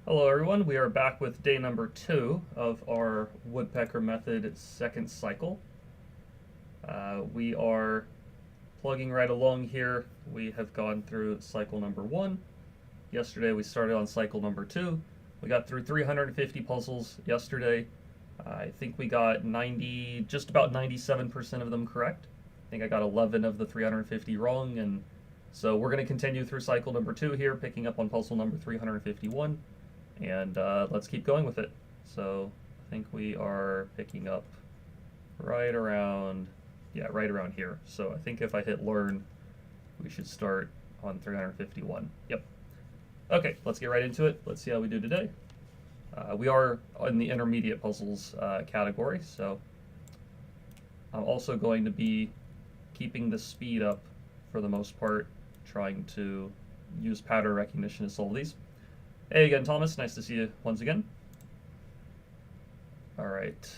Hello everyone, we are back with day number 2 of our Woodpecker method second cycle. We are plugging right along here. We have gone through cycle number 1. Yesterday we started on cycle number 2. We got through 350 puzzles yesterday. I think we got just about 97% of them correct. I think I got 11 of the 350 wrong, and so we're going to continue through cycle number 2 here, picking up on puzzle number 351. And let's keep going with it. So I think we are picking up right around here. So I think if I hit learn, we should start on 351. Yep. Okay, let's get right into it. Let's see how we do today. We are in the intermediate puzzles category, so I'm also going to be keeping the speed up for the most part, trying to use pattern recognition to solve these. Hey again, Thomas. Nice to see you once again. All right.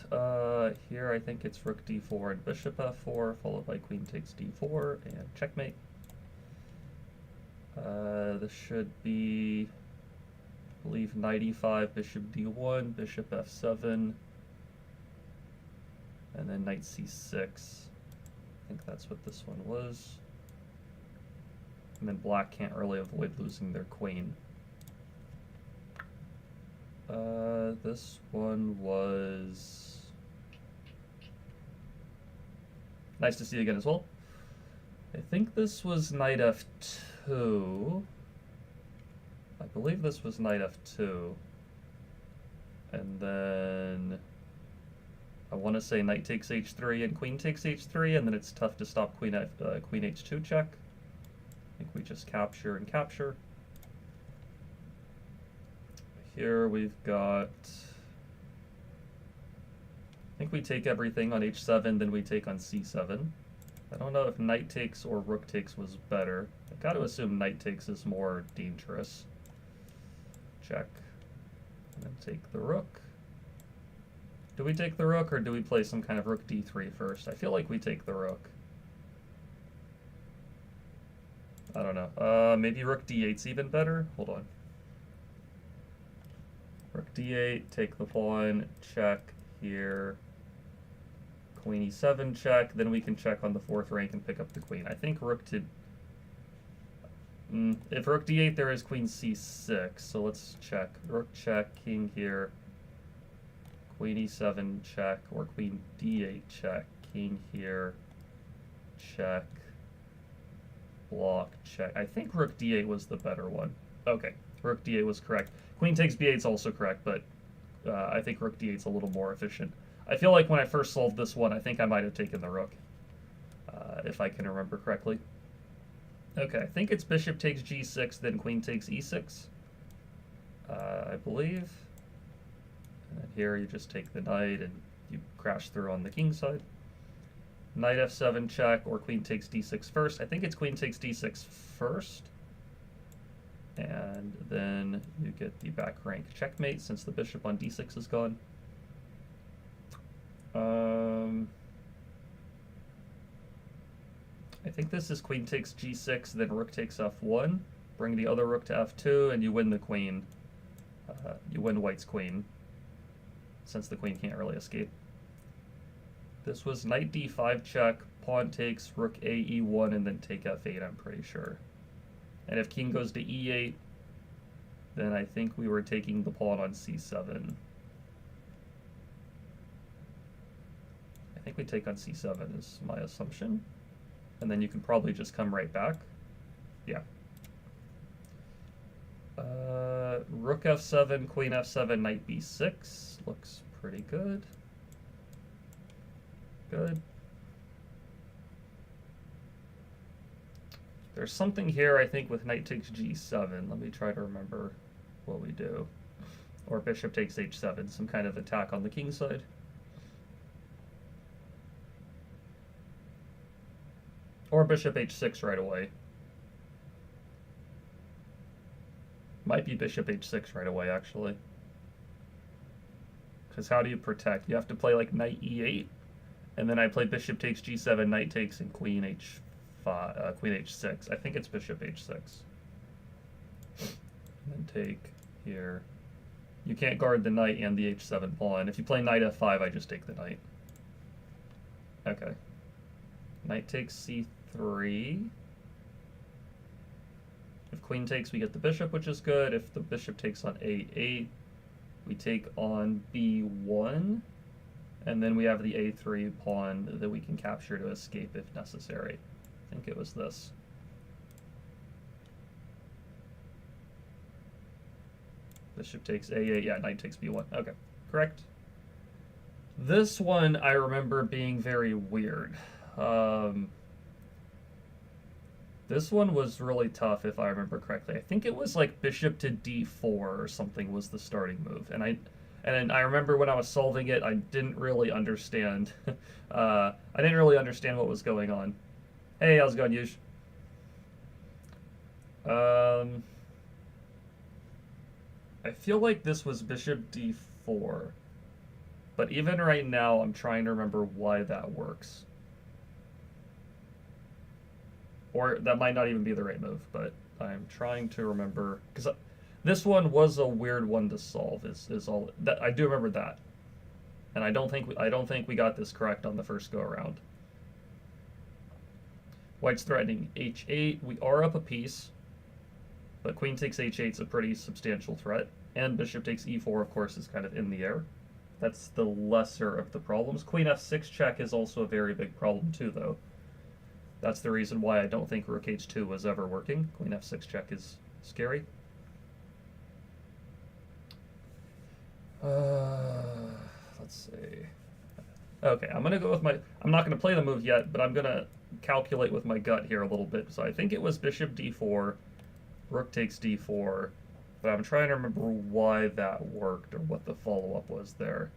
Here I think it's rook d4 and bishop f4, followed by queen takes d4 and checkmate. This should be, I believe, knight e5, bishop d1, bishop f7, and then knight c6. I think that's what this one was. And then black can't really avoid losing their queen. This one was nice to see you again as well. I think this was knight f2. I believe this was knight f2. And then I want to say knight takes h3 and queen takes h3, and then it's tough to stop queen h2 check. I think we just capture and capture. Here we've got, I think we take everything on h7, then we take on c7. I don't know if knight takes or rook takes was better. I got to assume knight takes is more dangerous. Check. And then take the rook. Do we take the rook, or do we play some kind of rook d3 first? I feel like we take the rook. I don't know. Maybe rook d8's even better? Hold on. Rook d8, take the pawn, check here, queen e7 check, then we can check on the 4th rank and pick up the queen. I think rook to... if rook d8, there is queen c6, so let's check. Rook check, king here, queen e7 check, or queen d8 check, king here, check, block, check. I think rook d8 was the better one. Okay, rook d8 was correct. Queen takes b8 is also correct, but I think rook d8 is a little more efficient. I feel like when I first solved this one, I think I might have taken the rook, if I can remember correctly. Okay, I think it's bishop takes g6, then queen takes e6, I believe. And then here you just take the knight and you crash through on the king side. Knight f7 check, or queen takes d6 first. I think it's queen takes d6 first. And then you get the back rank checkmate since the bishop on d6 is gone. I think this is queen takes g6, then rook takes f1. Bring the other rook to f2, and you win the queen. You win white's queen, since the queen can't really escape. This was knight d5 check, pawn takes, rook a e1, and then take f8, I'm pretty sure. And if king goes to e8, then I think we were taking the pawn on c7. I think we take on c7 is my assumption. And then you can probably just come right back. Yeah. Rook f7, queen f7, knight b6. Looks pretty good. Good. There's something here, I think, with knight takes g7. Let me try to remember what we do. Or bishop takes h7, some kind of attack on the king side. Or bishop h6 right away. Might be bishop h6 right away, actually. Because how do you protect? You have to play like knight e8, and then I play bishop takes g7, knight takes, and queen queen h6. I think it's bishop h6. And then take here, You can't guard the knight and the h7 pawn. If you play knight f5, I just take the knight. Okay. Knight takes c3. If queen takes, we get the bishop, which is good. If the bishop takes on a8, we take on b1. And then we have the a3 pawn that we can capture to escape if necessary. I think it was this. Bishop takes a8, yeah, knight takes b1. Okay, correct. This one I remember being very weird. This one was really tough if I remember correctly. I think it was like bishop to d4 or something was the starting move. And I remember when I was solving it, I didn't really understand. I didn't really understand what was going on. Hey, how's it going, Yush? I feel like this was bishop d4. But even right now, I'm trying to remember why that works. Or that might not even be the right move, but I'm trying to remember, because this one was a weird one to solve. Is all that I do remember that, and I don't think we got this correct on the first go around. White's threatening h8. We are up a piece, but queen takes h8 is a pretty substantial threat, and bishop takes e4, of course, is kind of in the air. That's the lesser of the problems. Queen f6 check is also a very big problem too, though. That's the reason why I don't think rook h2 was ever working. Queen f6 check is scary. Let's see. Okay, I'm gonna go with my. I'm not gonna play the move yet, but I'm gonna calculate with my gut here a little bit. So I think it was bishop d4, rook takes d4, but I'm trying to remember why that worked or what the follow-up was there.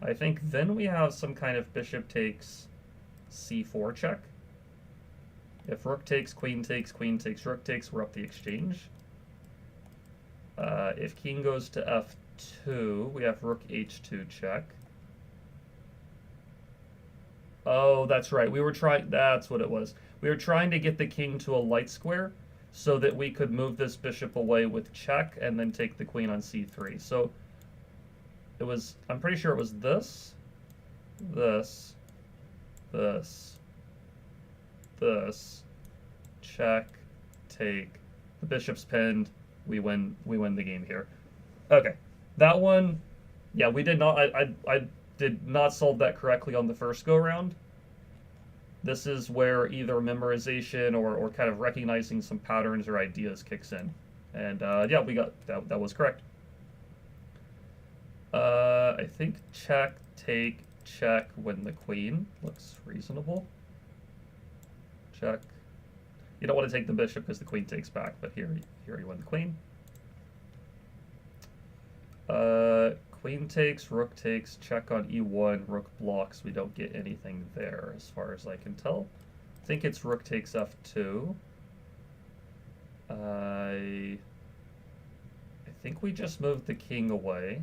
I think then we have some kind of bishop takes c4 check. If rook takes, queen takes, rook takes, we're up the exchange. If king goes to f2, we have rook h2 check. Oh, that's right. We were trying, that's what it was. We were trying to get the king to a light square so that we could move this bishop away with check and then take the queen on c3. So it was, I'm pretty sure it was this, this, check, take, the bishop's pinned, we win the game here. Okay, that one, yeah, we did not, I did not solve that correctly on the first go round. This is where either memorization or kind of recognizing some patterns or ideas kicks in. And yeah, we got, that was correct. I think check, take, check, win the queen. Looks reasonable. Check. You don't want to take the bishop because the queen takes back, but here you win the queen. Queen takes, rook takes, check on e1, rook blocks. We don't get anything there as far as I can tell. I think it's rook takes f2. I think we just moved the king away.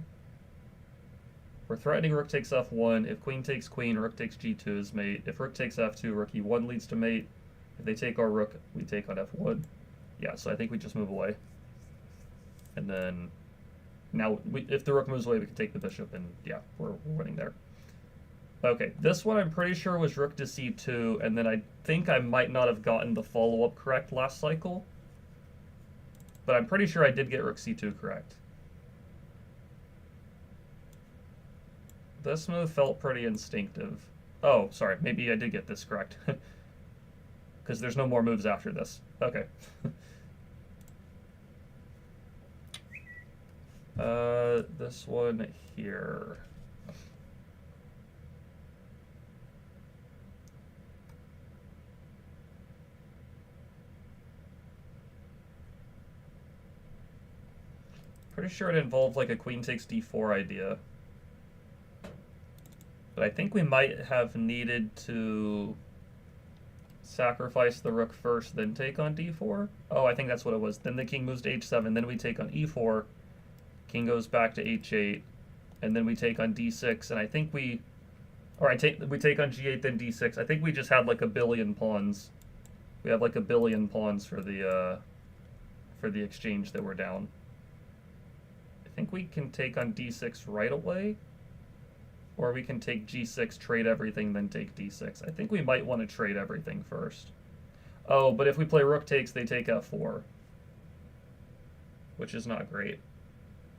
We're threatening rook takes f1. If queen takes queen, rook takes g2 is mate. If rook takes f2, rook e1 leads to mate. If they take our rook, we take on f1. Yeah, so I think we just move away. And then now, if the rook moves away, we can take the bishop, and yeah, we're winning there. Okay, this one I'm pretty sure was rook to c2, and then I think I might not have gotten the follow-up correct last cycle. But I'm pretty sure I did get rook c2 correct. This move felt pretty instinctive. Oh, sorry, maybe I did get this correct. Because there's no more moves after this. Okay. This one here. Pretty sure it involved like a queen takes d4 idea. But I think we might have needed to sacrifice the rook first, then take on d4. Oh, I think that's what it was. Then the king moves to h7, then we take on e4. King goes back to h8, and then we take on d6, and I think we... Alright, we take on g8, then d6. I think we just had like a billion pawns. We have like a billion pawns for the exchange that we're down. think we can take on d6 right away. Or we can take g6, trade everything, then take d6. I think we might want to trade everything first. Oh, but if we play rook takes, they take f4. Which is not great.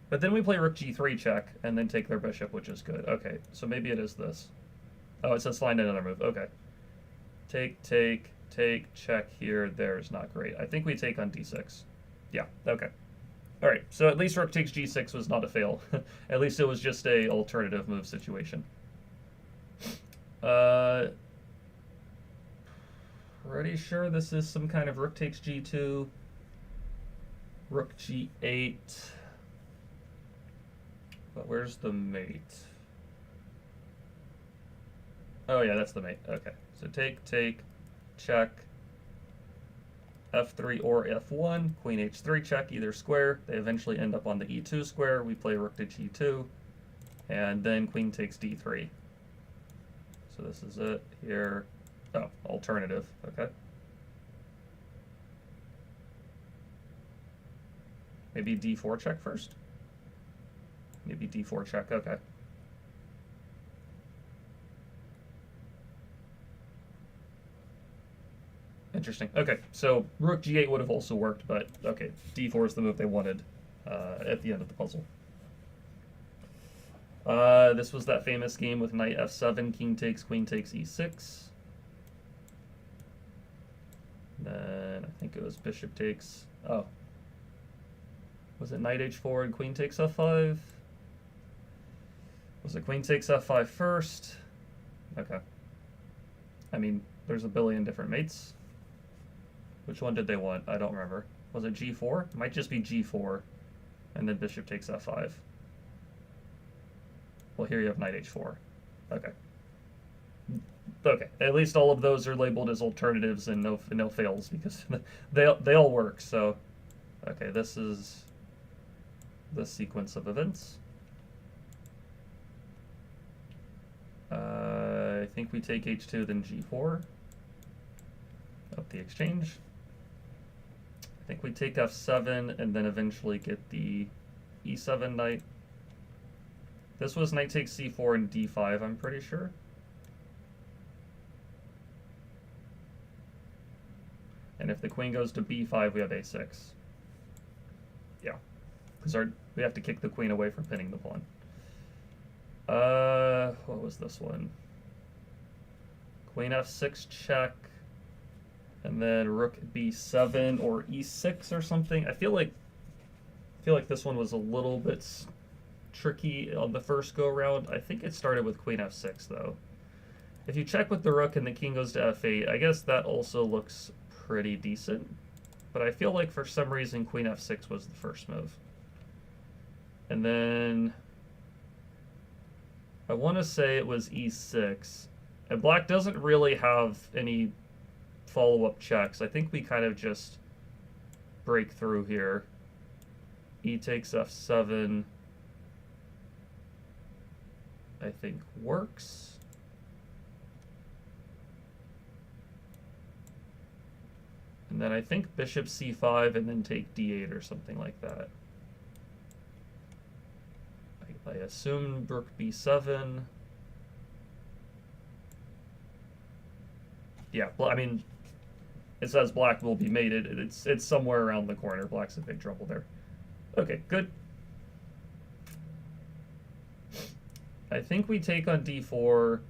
But then we play rook g3 check, and then take their bishop, which is good. Okay, so maybe it is this. Oh, it says find another move. Okay. Take, check here. There's not great. I think we take on d6. Yeah, okay. All right, so at least rook takes g6 was not a fail. At least it was just a alternative move situation. Pretty sure this is some kind of rook takes g2, rook g8. But where's the mate? Oh yeah, that's the mate. Okay, so take, check, f3 or f1, queen h3 check, either square. They eventually end up on the e2 square. We play rook to g2, and then queen takes d3. So this is it here. Oh, alternative. Okay. Maybe d4 check first? Maybe d4 check. Okay. Interesting. Okay, so rook g8 would have also worked, but okay, d4 is the move they wanted at the end of the puzzle. This was that famous game with knight f7, king takes, queen takes e6. Then I think it was bishop takes. Oh. Was it knight h4 and queen takes f5? Was it queen takes f5 first? Okay. I mean, there's a billion different mates. Which one did they want? I don't remember. Was it g4? It might just be g4. And then bishop takes f5. Well, here you have knight h4. Okay. Okay, at least all of those are labeled as alternatives and no fails because they all work. So, okay, this is the sequence of events. I think we take h2, then g4. Up the exchange. I think we take f7 and then eventually get the e7 knight. This was knight takes c4 and d5, I'm pretty sure. And if the queen goes to b5, we have a6. Yeah, because we have to kick the queen away from pinning the pawn. What was this one? Queen f6 check, and then rook b7 or e6 or something. I feel like this one was a little bit tricky on the first go around. I think it started with queen f6 though. If you check with the rook and the king goes to f8, I guess that also looks pretty decent. But I feel like for some reason queen f6 was the first move. And then I want to say it was e6. And black doesn't really have any follow-up checks. I think we kind of just break through here. E takes f7, I think works. And then I think bishop c5 and then take d8 or something like that. I assume rook b7. Yeah, well, I mean, it says black will be mated. It's somewhere around the corner. Black's in big trouble there. Okay, good. I think we take on d4,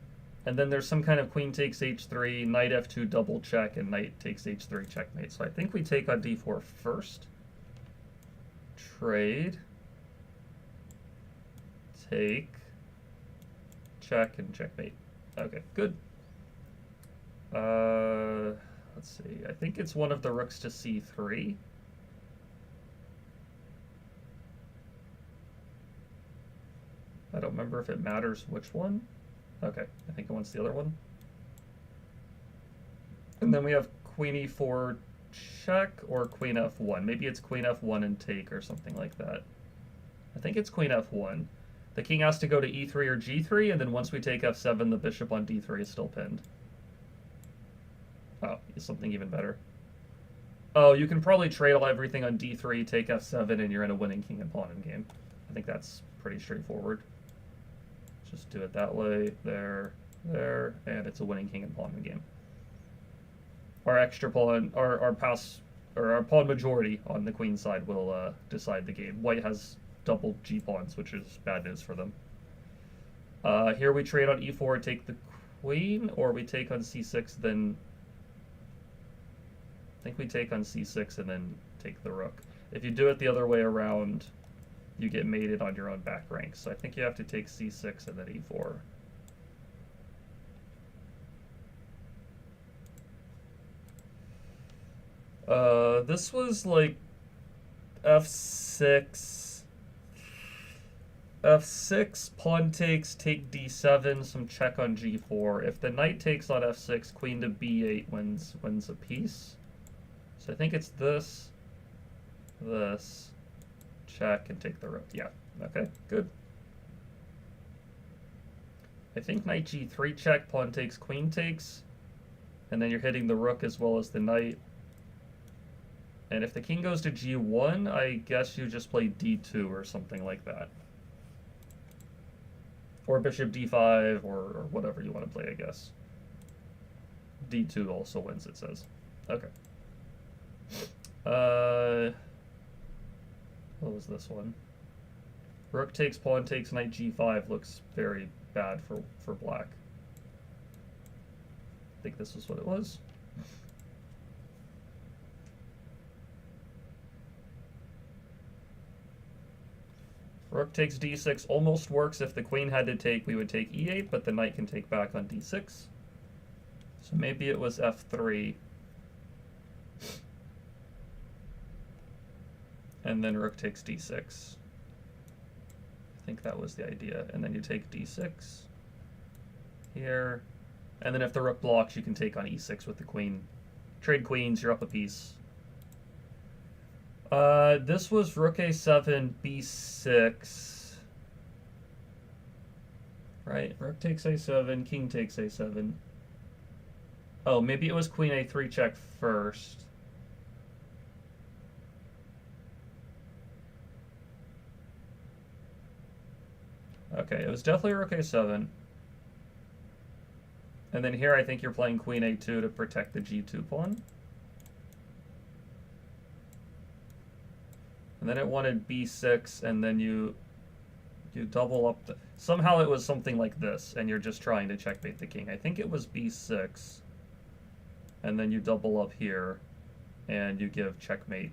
and then there's some kind of queen takes h3, knight f2 double check, and knight takes h3 checkmate. So I think we take on d4 first. Trade. Take. Check and checkmate. Okay, good. Let's see. I think it's one of the rooks to c3. I don't remember if it matters which one. Okay, I think it wants the other one. And then we have queen e4 check or queen f1. Maybe it's queen f1 and take or something like that. I think it's queen f1. The king has to go to e3 or g3, and then once we take f7, the bishop on d3 is still pinned. Oh, it's something even better. Oh, you can probably trade everything on d3, take f7, and you're in a winning king and pawn in game. I think that's pretty straightforward. Just do it that way, there, and it's a winning king and pawn game. Our extra pawn, our pawn majority on the queen side will decide the game. White has double g pawns, which is bad news for them. Here we trade on e4, take the queen, or we take on c6, then I think we take on c6 and then take the rook. If you do it the other way around, you get mated on your own back rank. So I think you have to take c6 and then e4. This was like f6, pawn takes, take d7, some check on g4. If the knight takes on f6, queen to b8 wins a piece. So I think it's this, check, and take the rook. Yeah, okay, good. I think knight g3 check, pawn takes, queen takes, and then you're hitting the rook as well as the knight. And if the king goes to g1, I guess you just play d2 or something like that. Or bishop d5, or whatever you want to play, I guess. d2 also wins, it says. Okay. What was this one? Rook takes, pawn takes, knight g5 looks very bad for black. I think this was what it was. Rook takes d6 almost works. If the queen had to take, we would take e8, but the knight can take back on d6. So maybe it was f3. And then rook takes d6. I think that was the idea. And then you take d6 here. And then if the rook blocks, you can take on e6 with the queen. Trade queens, you're up a piece. This was rook a7, b6. Right? Rook takes a7, king takes a7. Oh, maybe it was queen a3 check first. Okay, it was definitely rook a7. And then here I think you're playing queen a2 to protect the g2 pawn. And then it wanted b6, and then you double up the... Somehow it was something like this, and you're just trying to checkmate the king. I think it was b6, and then you double up here, and you give checkmate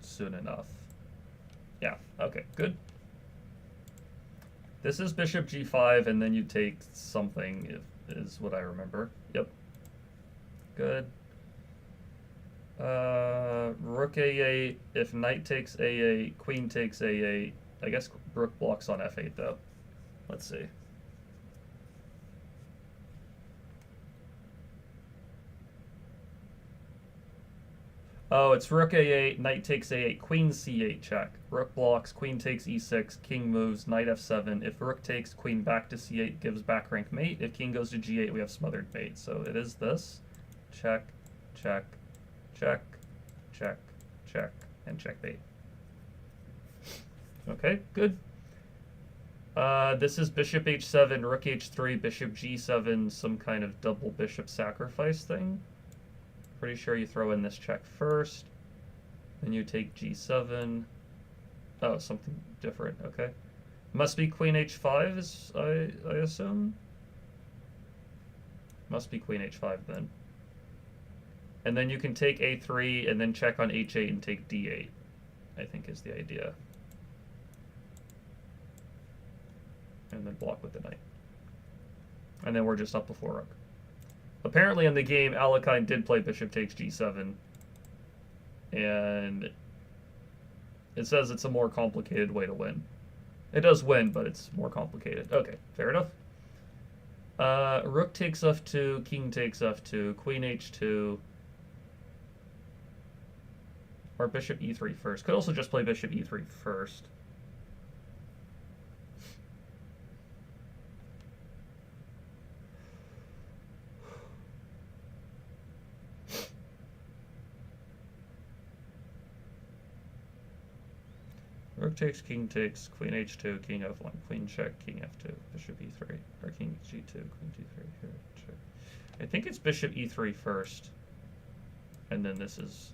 soon enough. Yeah, okay, good. This is bishop g5, and then you take something, is what I remember. Yep. Good. Rook a8, if knight takes a8, queen takes a8. I guess rook blocks on f8 though. Let's see. Oh, it's rook a8, knight takes a8, queen c8 check. Rook blocks, queen takes e6, king moves, knight f7. If rook takes, queen back to c8, gives back rank mate. If king goes to g8, we have smothered mate. So it is this. Check, check, check, check, check, and checkmate. Okay, good. This is bishop h7, rook h3, bishop g7, some kind of double bishop sacrifice thing. Pretty sure you throw in this check first, then you take g7. Oh, something different, okay. Must be queen h5, is I assume? Must be queen h5 then. And then you can take a3 and then check on h8 and take d8, I think is the idea. And then block with the knight. And then we're just up before rook. Apparently in the game, Alekhine did play bishop takes g7. And it says it's a more complicated way to win. It does win, but it's more complicated. Okay, fair enough. Rook takes f2, king takes f2, queen h2. Or bishop e3 first. Could also just play bishop e3 first. Rook takes, king takes, queen h2, king f1, queen check, king f2, bishop e3, or king g2, queen d3, here, check. I think it's bishop e3 first, and then this is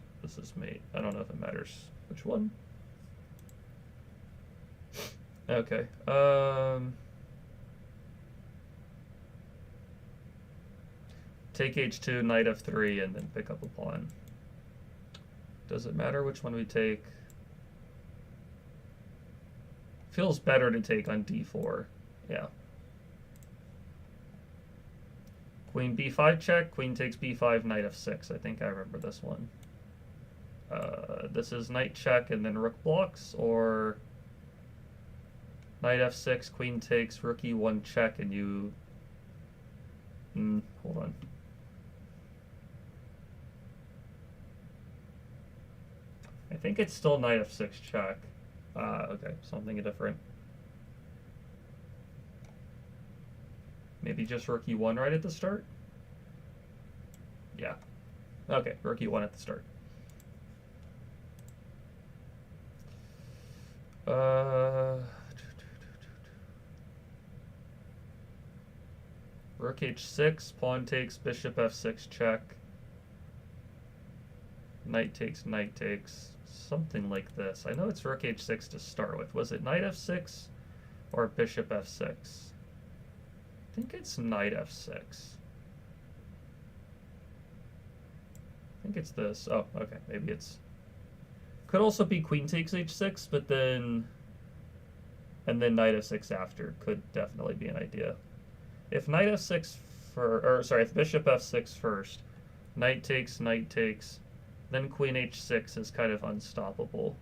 mate. I don't know if it matters which one. Okay. Take h2, knight f3, and then pick up a pawn. Does it matter which one we take? Feels better to take on d4. Yeah. Queen b5 check, queen takes b5, knight f6. I think I remember this one. This is knight check and then rook blocks, or knight f6, queen takes, rook e1 check, and you... hold on. I think it's still knight f6 check. Okay, something different. Maybe just rook e1 right at the start? Yeah. Okay, rook e1 at the start. Rook h6, pawn takes, bishop f6 check. Knight takes, something like this. I know it's rook h6 to start with. Was it knight f6 or bishop f6? I think it's knight f6. I think it's this. Oh, okay. Maybe it's... Could also be queen takes h6, but then... And then knight f6 after could definitely be an idea. If knight f6 if bishop f6 first, knight takes, then queen h6 is kind of unstoppable.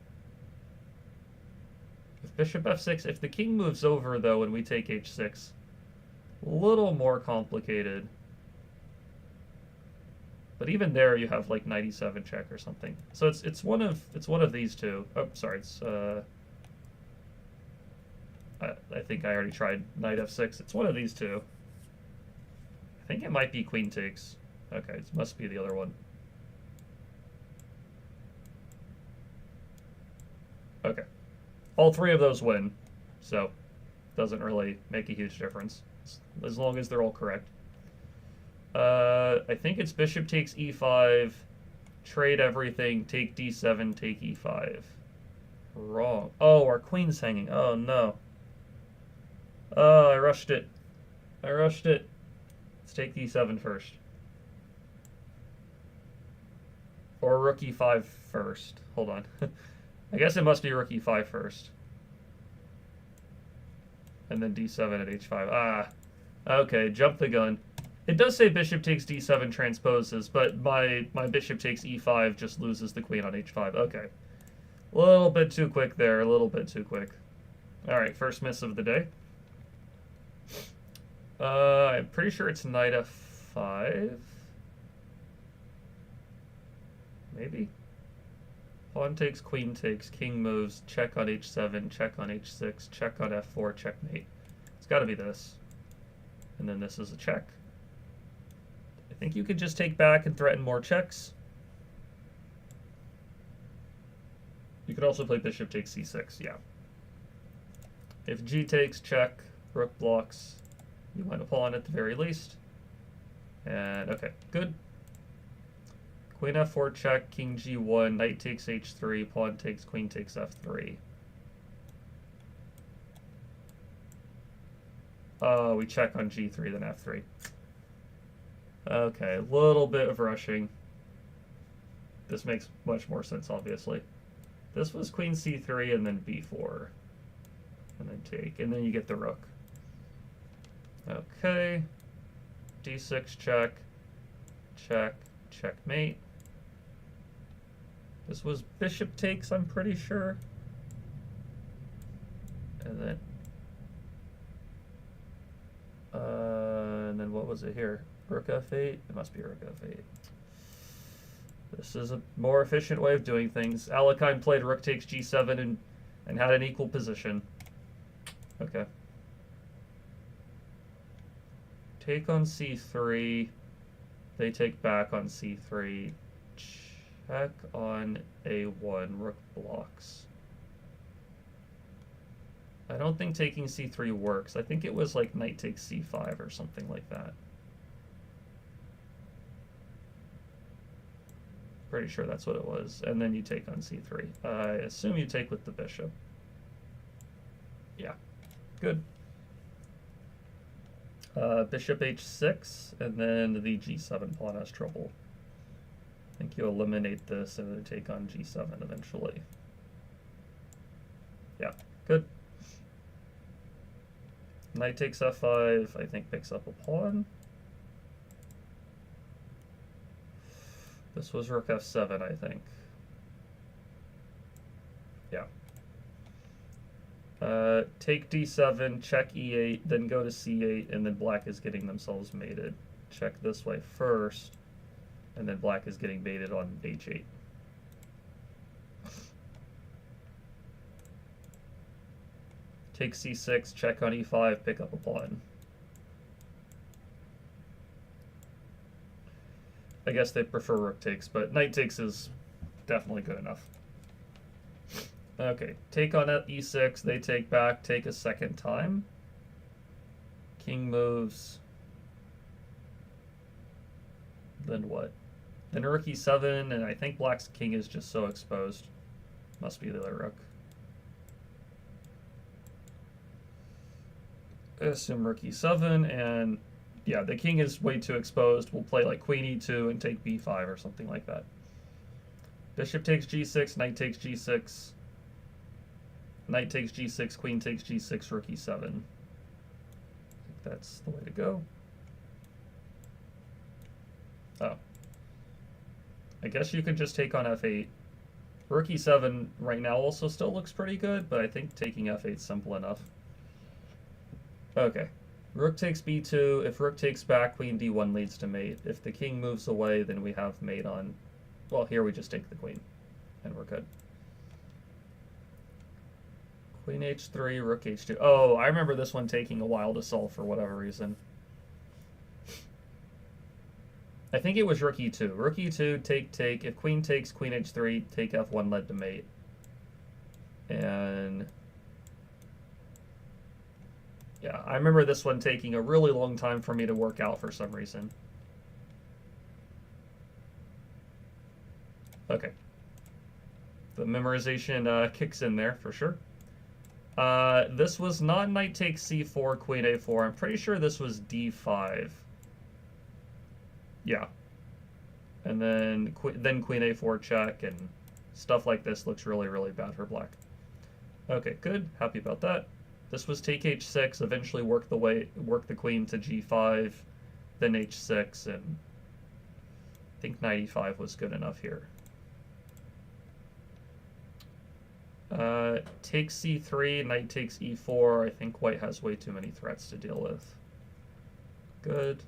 If bishop f6, if the king moves over though and we take h6, a little more complicated. But even there you have like knight e7 check or something. So it's one of these two. Oh, sorry, it's I think I already tried knight f6. It's one of these two. I think it might be queen takes. Okay, it must be the other one. Okay. All three of those win, so doesn't really make a huge difference, as long as they're all correct. I think it's bishop takes e5, trade everything, take d7, take e5. Wrong. Oh, our queen's hanging. Oh, no. Oh, I rushed it. Let's take d7 first. Or rook e5 first. Hold on. I guess it must be rook e5 first. And then d7 at h5. Ah, okay, jump the gun. It does say bishop takes d7 transposes, but my bishop takes e5 just loses the queen on h5. Okay. A little bit too quick there, a little bit too quick. Alright, first miss of the day. I'm pretty sure it's knight f5. Maybe? Pawn takes, queen takes, king moves, check on h7, check on h6, check on f4, checkmate. It's got to be this. And then this is a check. I think you could just take back and threaten more checks. You could also play bishop takes c6, yeah. If g takes, check, rook blocks, you win a pawn at the very least. And, okay, good. Queen f4 check, king g1, knight takes h3, pawn takes, queen takes f3. We check on g3, then f3. Okay, a little bit of rushing. This makes much more sense, obviously. This was queen c3 and then b4. And then take, and then you get the rook. Okay. d6 check, check, checkmate. This was bishop takes, I'm pretty sure. And then what was it here? Rook f8? It must be rook f8. This is a more efficient way of doing things. Alekhine played rook takes g7 and had an equal position. Okay. Take on c3. They take back on c3. Check on a1. Rook blocks. I don't think taking c3 works. I think it was like knight takes c5 or something like that. Pretty sure that's what it was. And then you take on c3. I assume you take with the bishop. Yeah, good. Bishop h6, and then the g7 pawn has trouble. I think you eliminate this and then take on g7 eventually. Yeah, good. Knight takes f5, I think picks up a pawn. This was rook f7, I think. Yeah. Take d7, check e8, then go to c8, and then black is getting themselves mated. Check this way first, and then black is getting mated on h8. Take c6, check on e5, pick up a pawn. I guess they prefer rook takes, but knight takes is definitely good enough. Okay, take on e6, they take back, take a second time. King moves. Then what? Then rook e7, and I think black's king is just so exposed. Must be the other rook. I assume rook e7, and yeah, the king is way too exposed. We'll play like queen e2 and take b5 or something like that. Bishop takes g6, knight takes g6. Knight takes g6, queen takes g6, rook e7. I think that's the way to go. Oh. I guess you could just take on f8. Rook e7 right now also still looks pretty good, but I think taking f8 is simple enough. Okay. Rook takes b2. If rook takes back, queen d1 leads to mate. If the king moves away, then we have mate on... Well, here we just take the queen, and we're good. Queen h3, rook h2. Oh, I remember this one taking a while to solve for whatever reason. I think it was rook e2. Rook e2, take. If queen takes, queen h3, take f1 led to mate. And... yeah, I remember this one taking a really long time for me to work out for some reason. Okay. The memorization kicks in there for sure. This was not knight takes c4, queen a4. I'm pretty sure this was d5. Yeah. And then queen a4 check, and stuff like this looks really, really bad for black. Okay, good. Happy about that. This was take h6, eventually work the queen to g5, then h6, and I think knight e5 was good enough here. Take c3, knight takes e4. I think white has way too many threats to deal with. Good.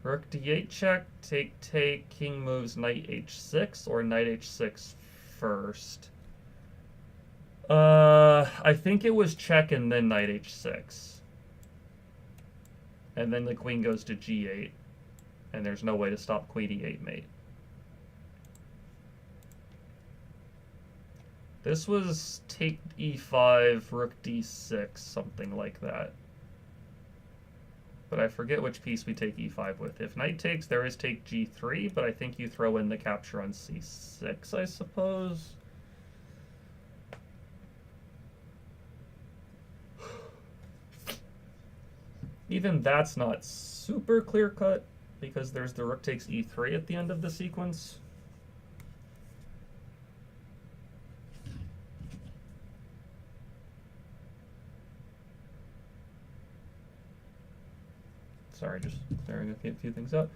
Rook d8 check, take, king moves knight h6, or knight h6 first. I think it was check and then knight h6. And then the queen goes to g8, and there's no way to stop queen e8 mate. This was take e5, rook d6, something like that. But I forget which piece we take e5 with. If knight takes, there is take g3, but I think you throw in the capture on c6, I suppose. Even that's not super clear-cut, because there's the rook takes e3 at the end of the sequence. Sorry, just clearing a few things out.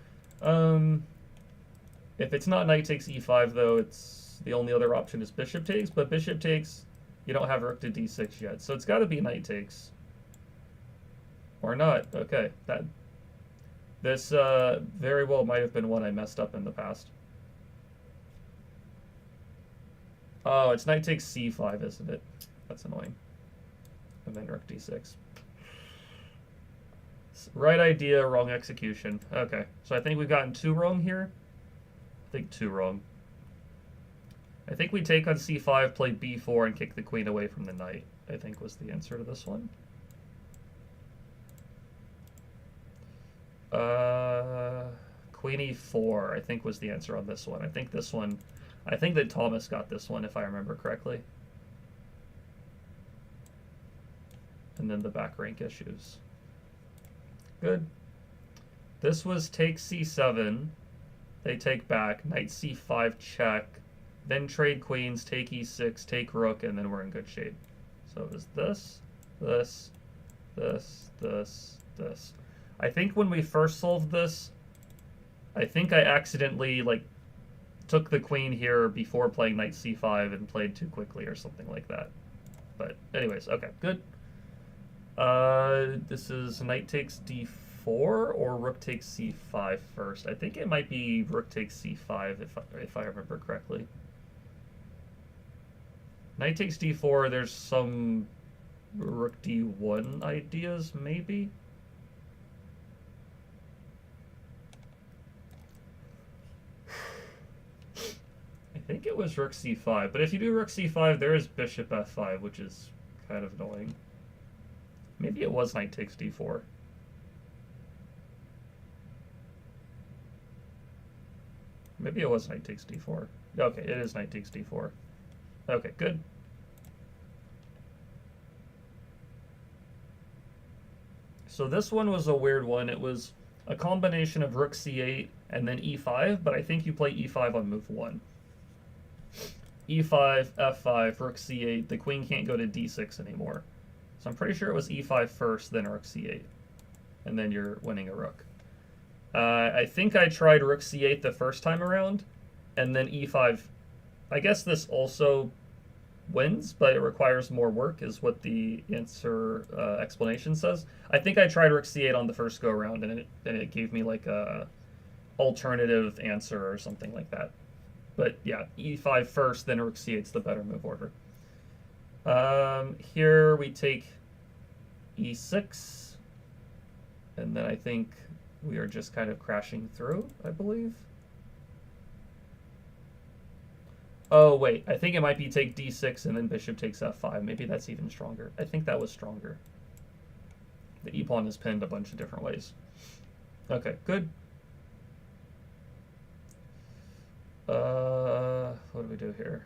If it's not knight takes e5, though, it's the only other option is bishop takes, but bishop takes, you don't have rook to d6 yet, so it's got to be knight takes. Or not. Okay. This very well might have been one I messed up in the past. Oh, it's knight takes c5, isn't it? That's annoying. And then rook d6. Right idea, wrong execution. Okay, so I think we've gotten 2 wrong here. I think 2 wrong. I think we take on c5, play b4, and kick the queen away from the knight, I think was the answer to this one. Queen e4, I think was the answer on this one. I think that Thomas got this one, if I remember correctly. And then the back rank issues. Good. This was take c7. They take back. Knight c5 check. Then trade queens, take e6, take rook, and then we're in good shape. So it was this, this, this, this, this. I think when we first solved this, I think I accidentally took the queen here before playing knight c5 and played too quickly or something like that. But anyways, okay, good. This is knight takes d4 or rook takes c5 first. I think it might be rook takes c5 if I remember correctly. Knight takes d4, there's some rook d1 ideas, maybe? I think it was rook c5, but if you do rook c5, there is bishop f5, which is kind of annoying. Maybe it was knight takes d4. Maybe it was knight takes d4. Okay, it is knight takes d4. Okay, good. So this one was a weird one. It was a combination of rook c8 and then e5, but I think you play e5 on move 1. e5, f5, rook c8. The queen can't go to d6 anymore. So I'm pretty sure it was e5 first, then rook c8. And then you're winning a rook. I think I tried rook c8 the first time around, and then e5. I guess this also wins, but it requires more work, is what the answer explanation says. I think I tried rook c8 on the first go-around, and it gave me like a alternative answer or something like that. But yeah, e5 first, then rook c8's the better move order. Here we take e6, and then I think we are just kind of crashing through, I believe. Oh, wait, I think it might be take d6 and then bishop takes f5. Maybe that's even stronger. I think that was stronger. The e-pawn is pinned a bunch of different ways. Okay, good. What do we do here?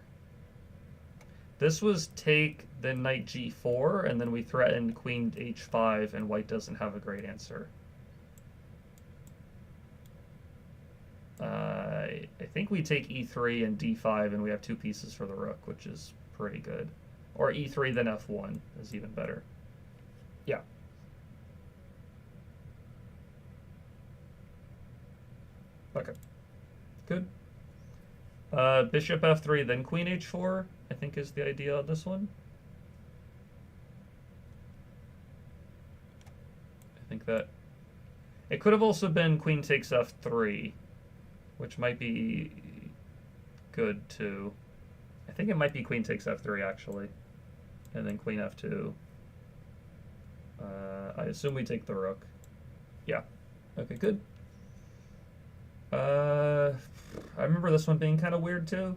This was take, then knight g4, and then we threatened queen h5, and white doesn't have a great answer. I think we take e3 and d5, and we have 2 pieces for the rook, which is pretty good. Or e3 then f1 is even better. Yeah. Okay. Good. Bishop f3, then queen h4, I think is the idea of this one. I think that... It could have also been queen takes f3, which might be good too. I think it might be queen takes f3 actually, and then queen f2. I assume we take the rook. Yeah. Okay, good. I remember this one being kind of weird too.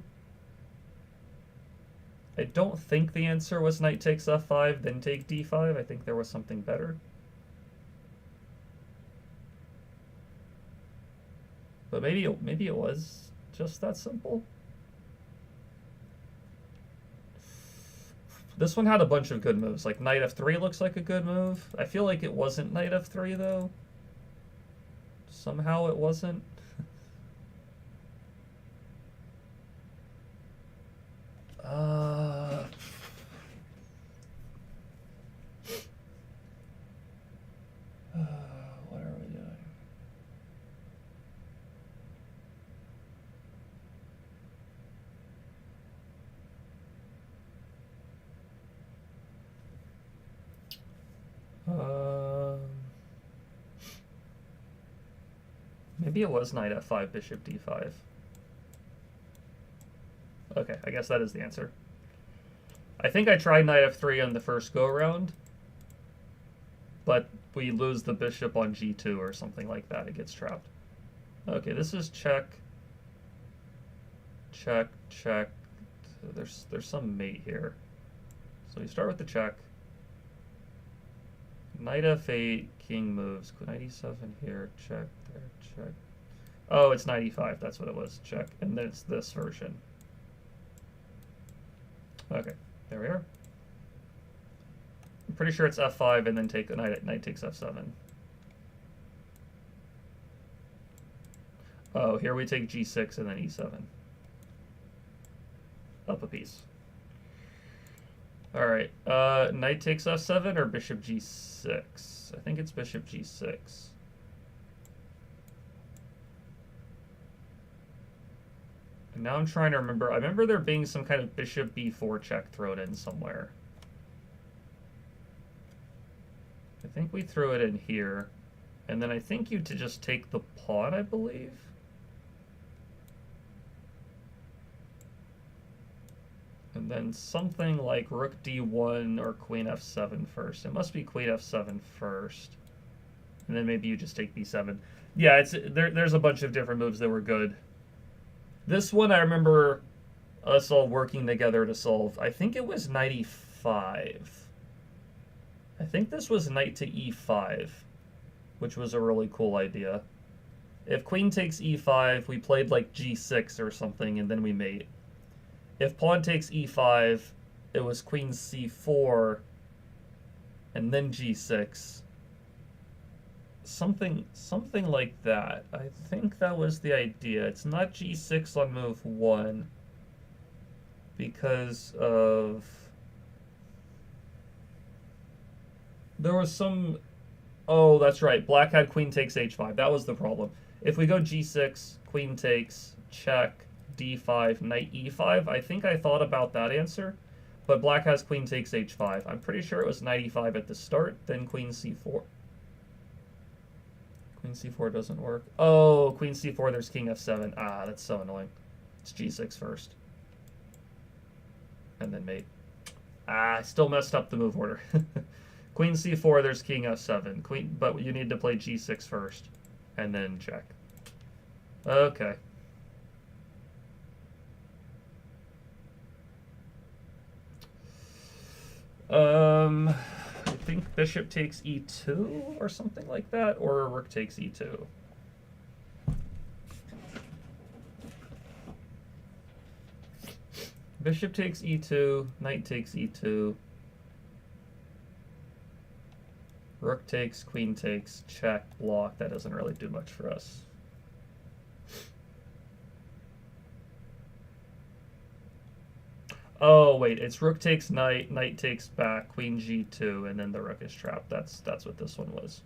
I don't think the answer was knight takes f5, then take d5. I think there was something better. But maybe it was just that simple. This one had a bunch of good moves. Like knight f3 looks like a good move. I feel like it wasn't knight f3 though. Somehow it wasn't. What are we doing? Maybe it was knight f5, bishop d5. Okay, I guess that is the answer. I think I tried knight f3 on the first go-around, but we lose the bishop on g2 or something like that. It gets trapped. Okay, this is check, check, check, There's some mate here. So you start with the check. Knight f8, king moves. Knight e7 here, check, there, check. Oh, it's knight e5, that's what it was, check. And then it's this version. Okay, there we are. I'm pretty sure it's f5 and then take knight takes f7. Oh, here we take g6 and then e7. Up a piece. Alright, knight takes f7 or bishop g6? I think it's bishop g6. And now I'm trying to remember. I remember there being some kind of bishop b4 check thrown in somewhere. I think we threw it in here. And then I think you to just take the pawn, I believe. And then something like rook d1 or queen f7 first. It must be queen f7 first. And then maybe you just take b7. Yeah, there's a bunch of different moves that were good. This one I remember us all working together to solve. I think it was knight e5. I think this was knight to e5, which was a really cool idea. If queen takes e5, we played like g6 or something, and then we mate. If pawn takes e5, it was queen c4, and then g6. Something like that. I think that was the idea. It's not g6 on move 1 because of... There was some... Oh, that's right. Black had queen takes h5. That was the problem. If we go g6, queen takes, check, d5, knight e5. I think I thought about that answer, but black has queen takes h5. I'm pretty sure it was knight e5 at the start, then queen c4. Queen c4 doesn't work. Oh, queen c4, there's king f7. Ah, that's so annoying. It's g6 first. And then mate. Ah, I still messed up the move order. Queen c4, there's king f7. But you need to play g6 first, and then check. Okay. I think bishop takes e2 or something like that, or rook takes e2. Bishop takes e2, knight takes e2. Rook takes, queen takes, check, block. That doesn't really do much for us. Oh, wait, it's rook takes knight, knight takes back, queen g2, and then the rook is trapped. That's what this one was.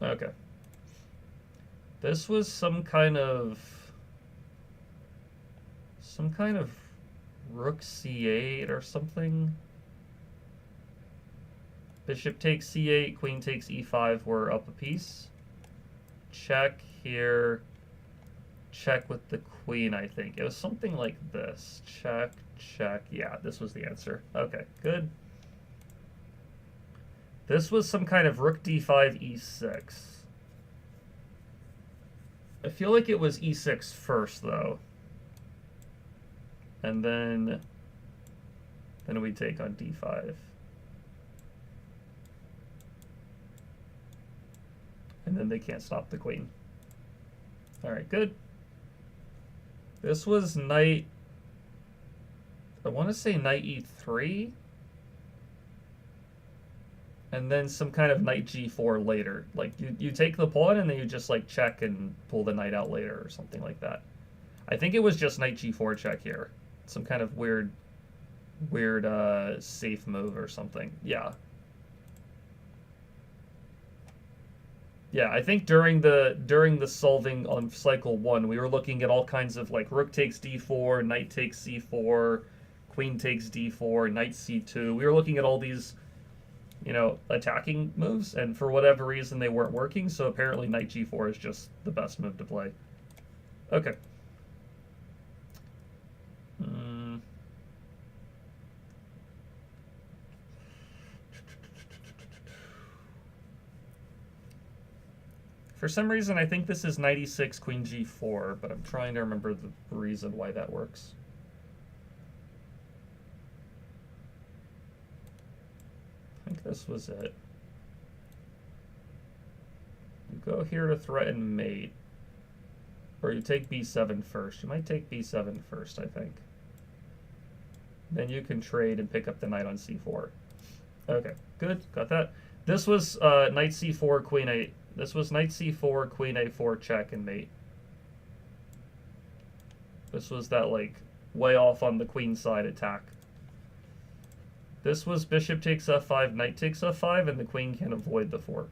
Okay. This was some kind of rook c8 or something. Bishop takes c8, queen takes e5, we're up a piece. Check here. Check with the queen, I think. It was something like this. Check, check. Yeah, this was the answer. Okay, good. This was some kind of rook d5, e6. I feel like it was e6 first, though. And then we take on d5. And then they can't stop the queen. All right, good. This was knight, I want to say knight e3, and then some kind of knight g4 later. Like, you take the pawn, and then you just, like, check and pull the knight out later, or something like that. I think it was just knight g4 check here. Some kind of weird safe move or something. Yeah. Yeah, I think during the solving on cycle 1, we were looking at all kinds of, like, rook takes d4, knight takes c4, queen takes d4, knight c2. We were looking at all these, you know, attacking moves, and for whatever reason they weren't working, so apparently knight g4 is just the best move to play. Okay. For some reason, I think this is knight e6, queen g4, but I'm trying to remember the reason why that works. I think this was it. You go here to threaten mate. Or you take b7 first. You might take b7 first, I think. Then you can trade and pick up the knight on c4. Okay, good. Got that. This was knight c4, queen 8. This was knight c4, queen a4, check, and mate. This was that, like, way off on the queen side attack. This was bishop takes f5, knight takes f5, and the queen can avoid the fork.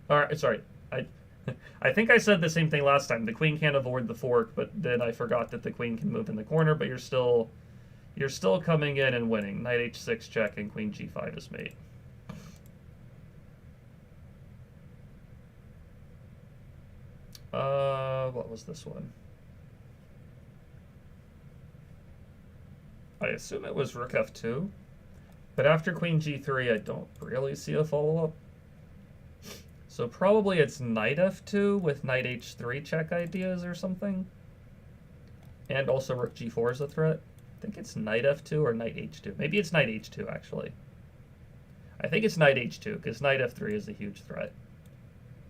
Alright, sorry. I think I said the same thing last time. The queen can't avoid the fork, but then I forgot that the queen can move in the corner, but you're still coming in and winning. Knight h6 check and queen g5 is mate. What was this one? I assume it was rook f2, but after queen g3, I don't really see a follow-up. So probably it's knight f2 with knight h3 check ideas or something. And also rook g4 is a threat. I think it's knight f2 or knight h2. Maybe it's knight h2, actually. I think it's knight h2, because knight f3 is a huge threat.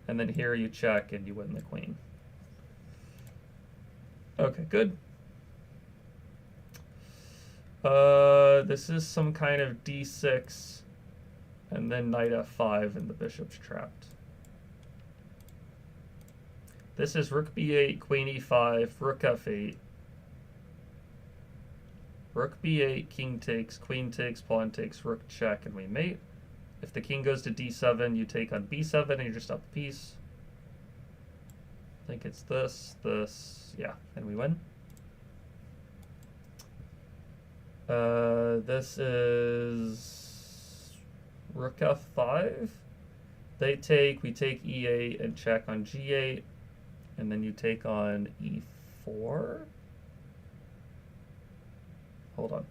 And then here you check and you win the queen. Okay, good. This is some kind of d6, and then knight f5, and the bishop's trapped. This is rook b8, queen e5, rook f8. Rook b8, king takes, queen takes, pawn takes, rook check, and we mate. If the king goes to d7, you take on b7, and you're just up a piece. I think it's this, yeah, and we win. This is rook f5. They take, we take e8 and check on g8. And then you take on e4. Hold on.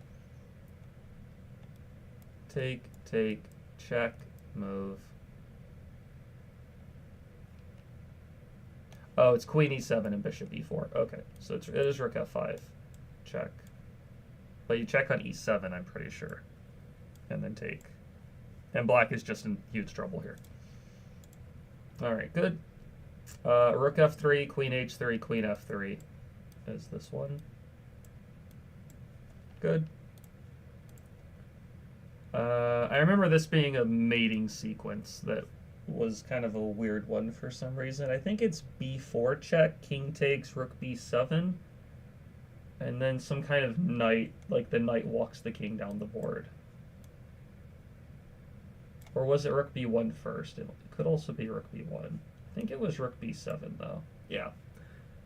Take, check, move. Oh, it's queen e7 and bishop e4. Okay, so it is rook f5. Check. But you check on e7, I'm pretty sure. And then take. And black is just in huge trouble here. All right, good. Rook f3, queen h3, queen f3 is this one. Good. I remember this being a mating sequence that was kind of a weird one for some reason. I think it's b4 check, king takes, rook b7, and then some kind of knight, like the knight walks the king down the board. Or was it rook b1 first? It could also be rook b1. I think it was rook b7, though. Yeah.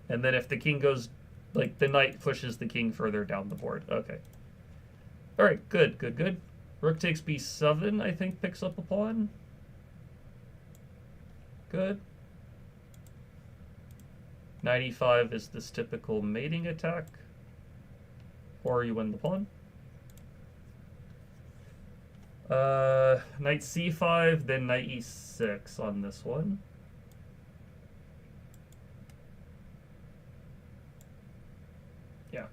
And then if the king goes, like, the knight pushes the king further down the board. Okay. All right, good. Rook takes b7, I think, picks up a pawn. Good. Knight e5 is this typical mating attack. Or you win the pawn. Knight c5, then knight e6 on this one. Yeah.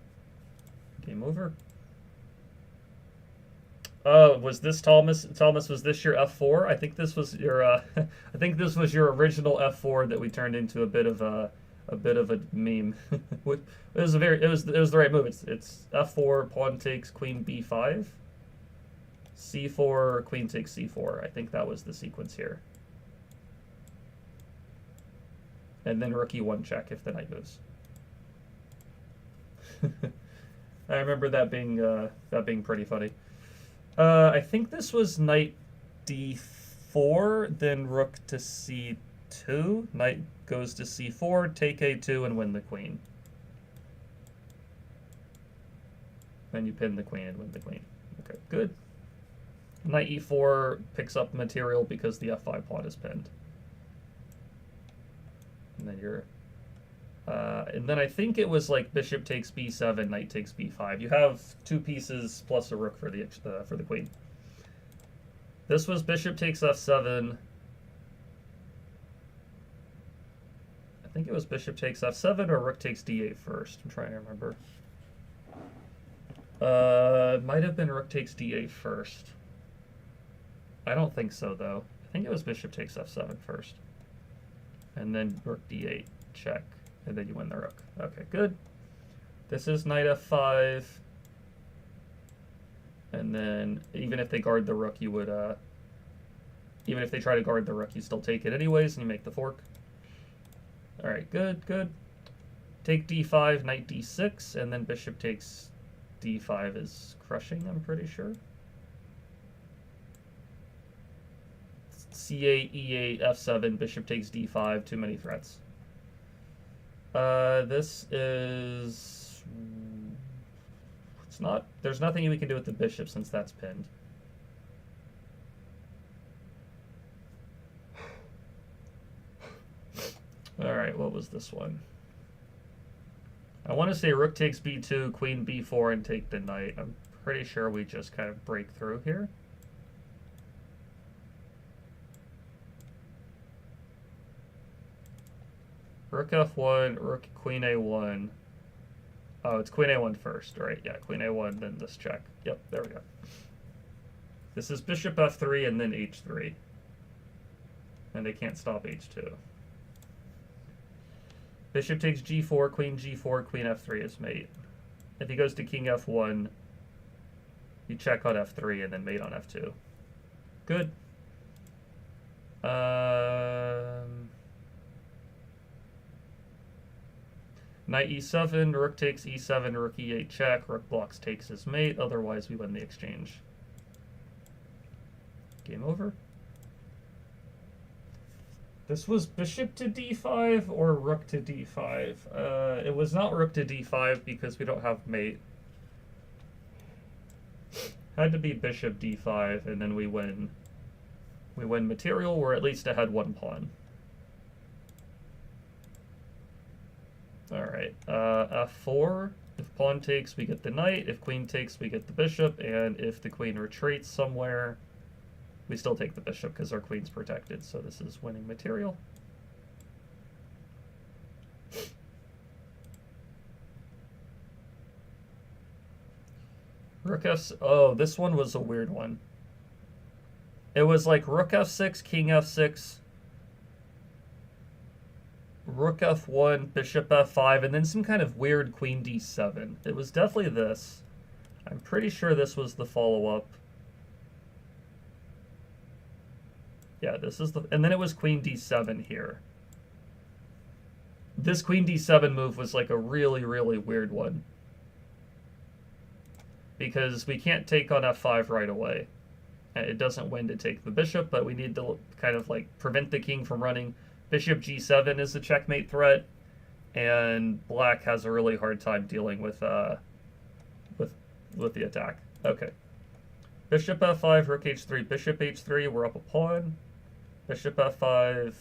Game over. Was this Thomas? Thomas, was this your f4? I think this was your. I think this was your original f4 that we turned into a bit of a meme. It was the right move. It's f4, pawn takes, queen b5, c4, queen takes c4. I think that was the sequence here. And then rook e1 check if the knight moves. I remember that being pretty funny. I think this was knight d4, then rook to c2. Knight goes to c4, take a2, and win the queen. Then you pin the queen and win the queen. Okay, good. Knight e4 picks up material because the f5 pawn is pinned. And then you're... and then I think it was like bishop takes b7, knight takes b5. You have two pieces plus a rook for the queen. This was bishop takes f7. think it was bishop takes f7 or rook takes d8 first. I'm trying to remember. It might have been rook takes d8 first. I don't think so, though. I think it was bishop takes f7 first. And then rook d8, check. And then you win the rook. Okay, good. This is knight f5. And then even if they guard the rook, you would... even if they try to guard the rook, you still take it anyways, and you make the fork. Alright, good, good. Take d5, knight d6, and then bishop takes d5 is crushing, I'm pretty sure. c8, e8, f7, bishop takes d5, too many threats. This is... It's not... There's nothing we can do with the bishop since that's pinned. Alright, what was this one? I want to say rook takes b2, queen b4, and take the knight. I'm pretty sure we just kind of break through here. Rook f1, rook queen a1. Oh, it's queen a1 first, right? Yeah, queen a1, then this check. Yep, there we go. This is bishop f3 and then h3. And they can't stop h2. Bishop takes g4, queen f3 is mate. If he goes to king f1, you check on f3 and then mate on f2. Good. Knight e7, rook takes e7, rook e8 check, rook blocks takes his mate, otherwise we win the exchange. Game over. This was bishop to d5 or rook to d5. It was not rook to d5 because we don't have mate. Had to be bishop d5 and then we win. We win material, we're at least ahead one pawn. Alright, f4. If pawn takes, we get the knight. If queen takes, we get the bishop. And if the queen retreats somewhere, we still take the bishop because our queen's protected. So this is winning material. Rook f... Oh, this one was a weird one. It was like rook f6, king f6... Rook f1, bishop f5, and then some kind of weird queen d7. It was definitely this. I'm pretty sure this was the follow-up. Yeah, this is the... And then it was queen d7 here. This queen d7 move was like a really, really weird one. Because we can't take on f5 right away. It doesn't win to take the bishop, but we need to kind of like prevent the king from running. Bishop g7 is the checkmate threat, and black has a really hard time dealing with the attack. Okay. Bishop f5, rook h3, bishop h3, we're up a pawn. Bishop f5,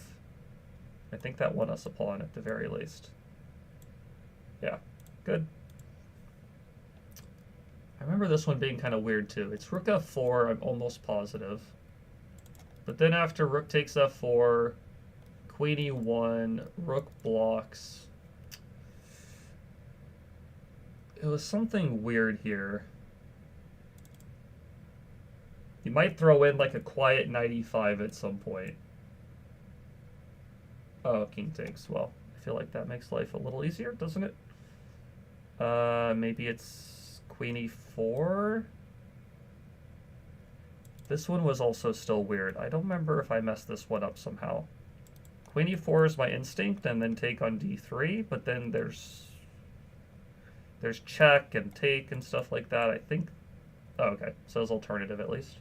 I think that won us a pawn at the very least. Yeah, good. I remember this one being kind of weird too. It's rook f4, I'm almost positive. But then after rook takes f4, queen e1, rook blocks. It was something weird here. You might throw in like a quiet knight e5 at some point. Oh, king takes. Well, I feel like that makes life a little easier, doesn't it? Maybe it's queen e4? This one was also still weird. I don't remember if I messed this one up somehow. Queen e4 is my instinct, and then take on d3, but then there's check and take and stuff like that, I think. Oh, okay, so it's alternative at least.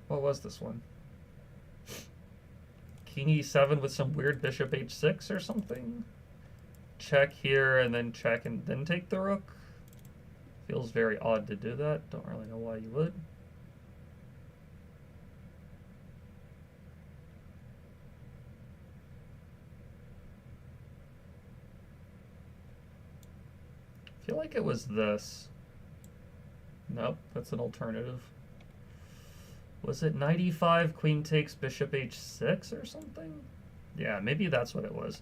What was this one? King e7 with some weird bishop h6 or something? Check here and then check and then take the rook? Feels very odd to do that. Don't really know why you would. feel like it was this. Nope, that's an alternative. Was it knight e5, queen takes bishop h6 or something? Yeah, maybe that's what it was.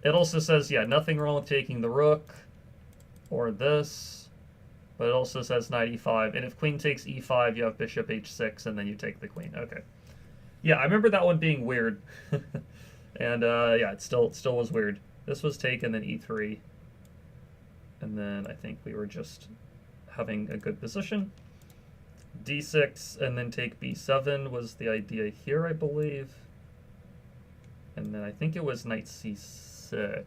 It also says, yeah, nothing wrong with taking the rook or this, but it also says knight e5, and if queen takes e5, you have bishop h6, and then you take the queen. Okay. Yeah, I remember that one being weird. And yeah, it still was weird. This was taken, then e3, and then I think we were just having a good position. d6 and then take b7 was the idea here, I believe. And then I think it was knight c6.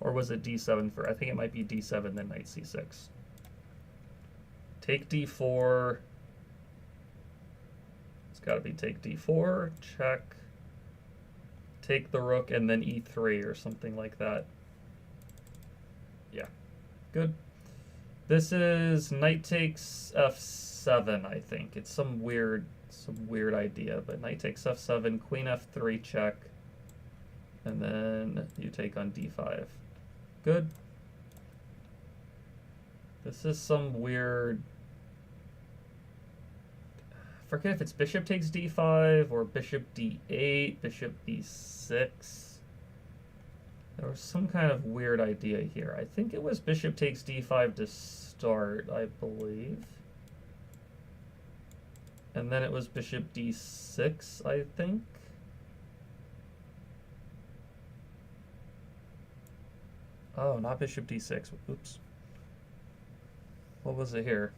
Or was it d7 for? I think it might be d7 then knight c6. Take d4. It's got to be take d4, check. Take the rook and then e3 or something like that. Yeah, good. This is knight takes f7, I think. It's some weird idea, but knight takes f7, queen f3 check, and then you take on d5. Good. This is some weird... I forget if it's bishop takes d5 or bishop d8, bishop b6. There was some kind of weird idea here. I think it was bishop takes d5 to start, I believe. And then it was bishop d6, I think. Oh, not bishop d6. Oops. What was it here?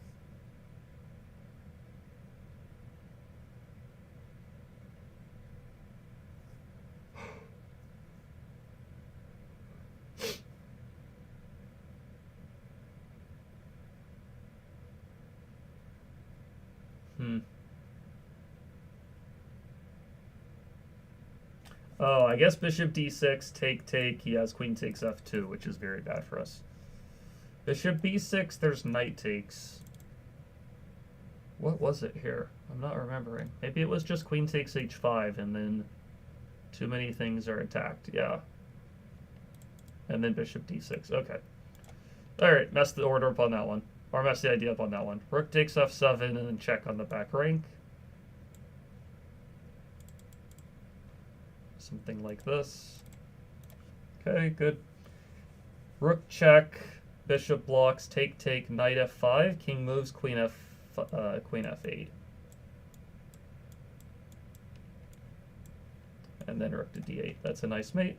Oh, I guess bishop d6, take, he has queen takes f2, which is very bad for us. Bishop b6, there's knight takes. What was it here? I'm not remembering. Maybe it was just queen takes h5, and then too many things are attacked, yeah. And then bishop d6, okay. Alright, mess the order up on that one. Or mess the idea up on that one. Rook takes f7, and then check on the back rank. Something like this. Okay, good. Rook check, bishop blocks, take, knight f5, king moves, queen f8. And then rook to d8. That's a nice mate.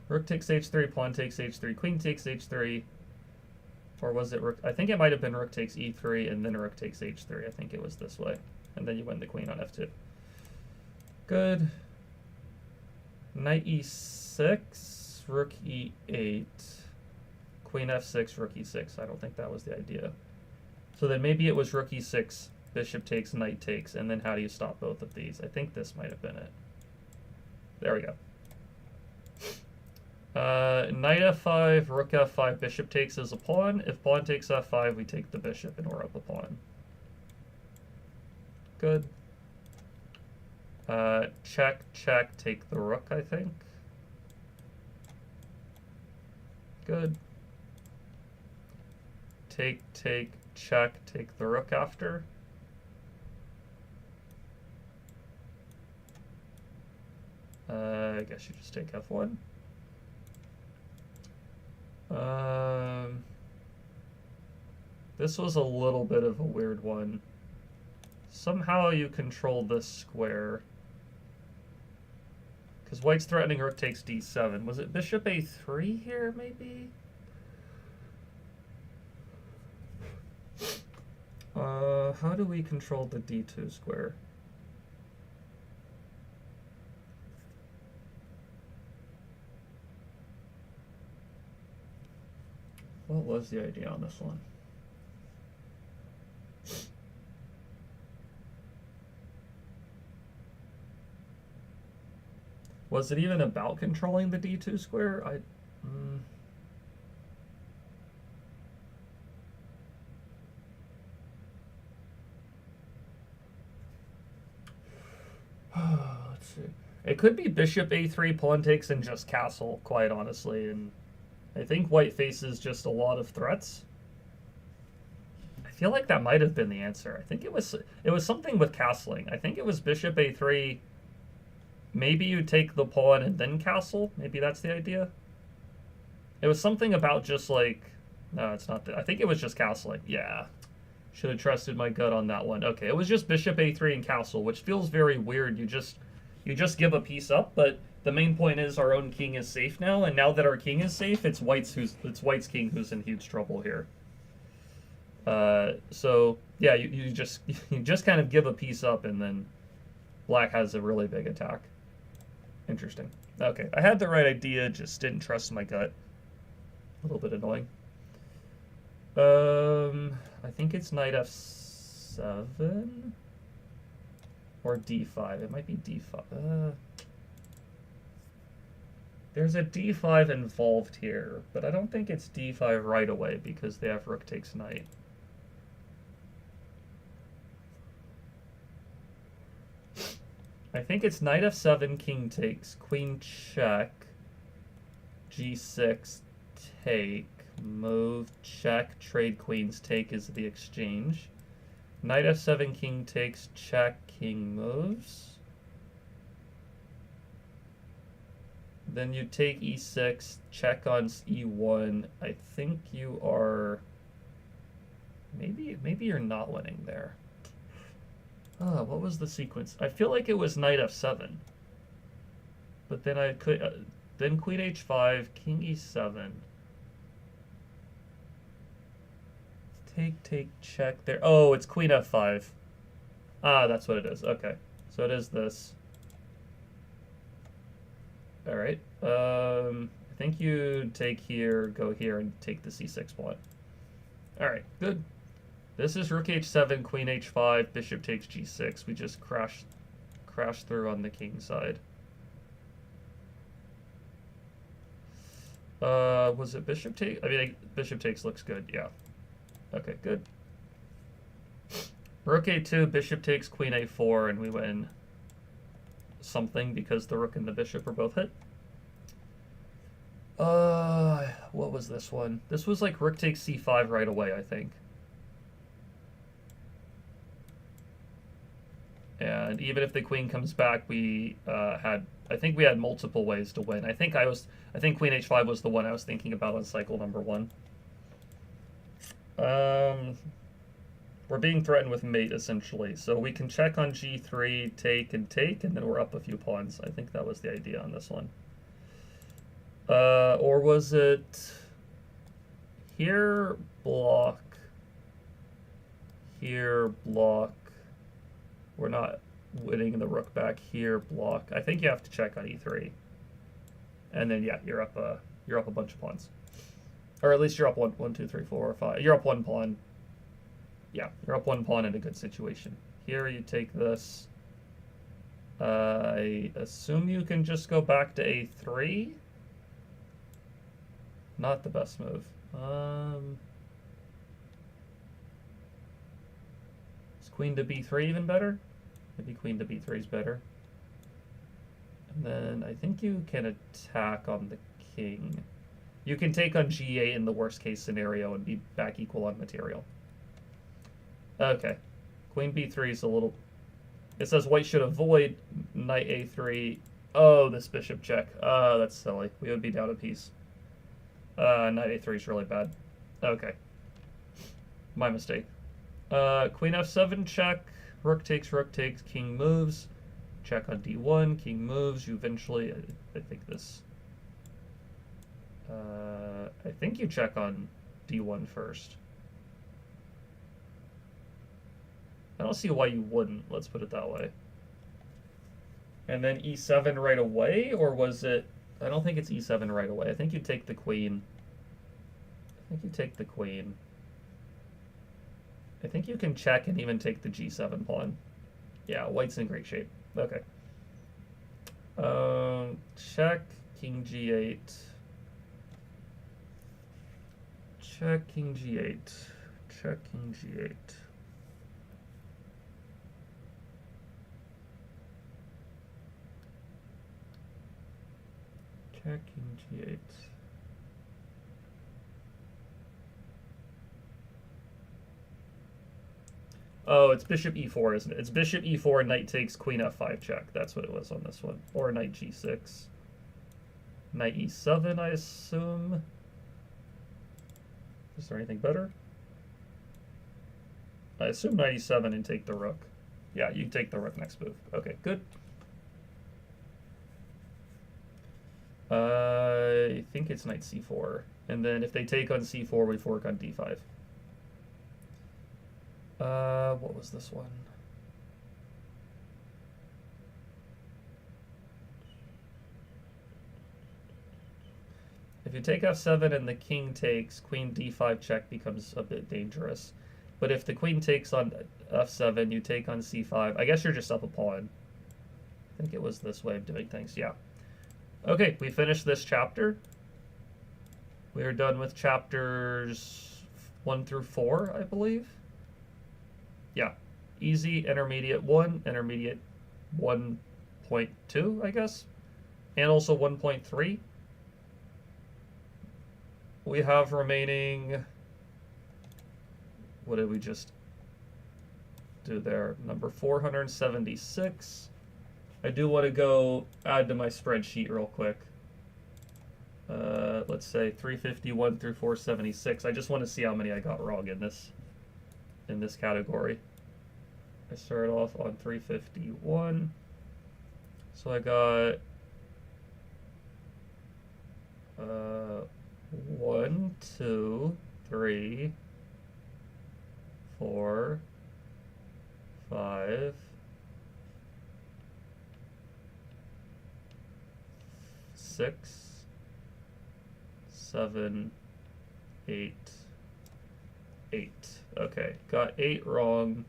Rook takes h3, pawn takes h3, queen takes h3. Or was it rook? I think it might have been rook takes e3 and then rook takes h3. I think it was this way. And then you win the queen on f2. Good. Knight e6, rook e8, queen f6, rook e6. I don't think that was the idea. So then maybe it was rook e6, bishop takes, knight takes, and then how do you stop both of these? I think this might have been it. There we go. Knight f5, rook f5, bishop takes as a pawn. If pawn takes f5, we take the bishop and we're up a pawn. Good. Check, take the rook, I think. Good. Take, check, take the rook after. I guess you just take f1. This was a little bit of a weird one. Somehow you control this square. Because white's threatening rook takes d7. Was it bishop a3 here, maybe? How do we control the d2 square? What was the idea on this one? Was it even about controlling the d2 square? Let's see. It could be bishop a3, pawn takes, and just castle, quite honestly, and I think white faces just a lot of threats. I feel like that might have been the answer. I think it was something with castling. I think it was bishop a3. Maybe you take the pawn and then castle. Maybe that's the idea. It was something about just like, no, it's not that. I think it was just castling. Yeah. Should have trusted my gut on that one. Okay, it was just bishop a3 and castle, which feels very weird. You just give a piece up, but the main point is our own king is safe now, and now that our king is safe, it's white's king who's in huge trouble here. So yeah, you just kind of give a piece up, and then black has a really big attack. Interesting. Okay, I had the right idea, just didn't trust my gut. A little bit annoying. I think it's knight f7 or d5. It might be d5. There's a d5 involved here, but I don't think it's d5 right away because they have rook takes knight. I think it's knight f7, king takes, queen check, g6, take, move, check, trade queens, take is the exchange. Knight f7, king takes, check, king moves. Then you take e6, check on e1. I think you are... Maybe you're not winning there. What was the sequence? I feel like it was knight f7. But then I could... then queen h5, king e7. Take, check there. Oh, it's queen f5. Ah, that's what it is. Okay. So it is this. Alright. I think you take here, go here, and take the c6 pawn. Alright, good. This is rook h7, queen h5, bishop takes g6. We just crash through on the king side. Was it bishop take? I mean, bishop takes looks good, yeah. Okay, good. Rook a2, bishop takes, queen a4, and we win something because the rook and the bishop are both hit. What was this one? This was like rook takes c5 right away, I think. And even if the queen comes back, we I think we had multiple ways to win. I think queen h5 was the one I was thinking about on cycle number 1. We're being threatened with mate, essentially. So we can check on g3, take, and then we're up a few pawns. I think that was the idea on this one. Or was it here, block, here, block. We're not winning the rook back here, block. I think you have to check on e3. And then, yeah, you're up a bunch of pawns. Or at least you're up 1, 2, 3, 4, 5. You're up 1 pawn. Yeah, you're up 1 pawn in a good situation. Here you take this. I assume you can just go back to a3. Not the best move. Is queen to b3 even better? Maybe queen to b3 is better. And then I think you can attack on the king. You can take on g8 in the worst case scenario and be back equal on material. Okay. Queen b3 is a little... It says white should avoid knight a3. Oh, this bishop check. That's silly. We would be down a piece. Knight a3 is really bad. Okay. My mistake. Queen f7 check. Rook takes, king moves. Check on d1, king moves. You eventually... I think this... I think you check on d1 first. I don't see why you wouldn't, let's put it that way. And then e7 right away, or was it... I don't think it's e7 right away. I think you take the queen. I think you can check and even take the g7 pawn. Yeah, white's in great shape. Okay. Check, king g8. Check, king g8. Check, king g8. Check, king g8. Oh, it's bishop e4, isn't it? It's bishop e4, knight takes, queen f5 check. That's what it was on this one. Or knight g6. Knight e7, I assume. Is there anything better? I assume knight e7 and take the rook. Yeah, you take the rook next move. Okay, good. I think it's knight c4. And then if they take on c4, we fork on d5. What was this one? If you take f7 and the king takes, queen d5 check becomes a bit dangerous. But if the queen takes on f7, you take on c5. I guess you're just up a pawn. I think it was this way of doing things, yeah. Okay, we finished this chapter. We are done with chapters 1 through 4, I believe. Yeah, easy, intermediate 1, intermediate 1.2, I guess, and also 1.3. We have remaining, what did we just do there? Number 476. I do want to go add to my spreadsheet real quick. Let's say 351 through 476. I just want to see how many I got wrong in this category. I started off on 351. So I got 1, 2, 3, 4, 5, 6, 7, 8, 8. Okay, got 8 wrong.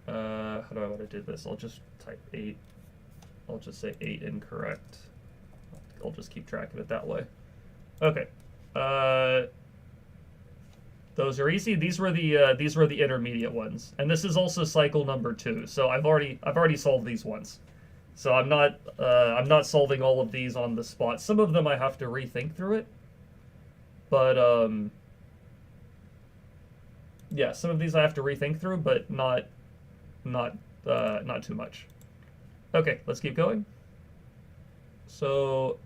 How do I want to do this? I'll just type 8. I'll just say 8 incorrect. I'll just keep track of it that way. Okay. Those are easy. These were the intermediate ones, and this is also cycle number 2. So I've already solved these ones. So I'm not solving all of these on the spot. Some of them I have to rethink through it, but yeah, some of these I have to rethink through, but not too much. Okay, let's keep going. So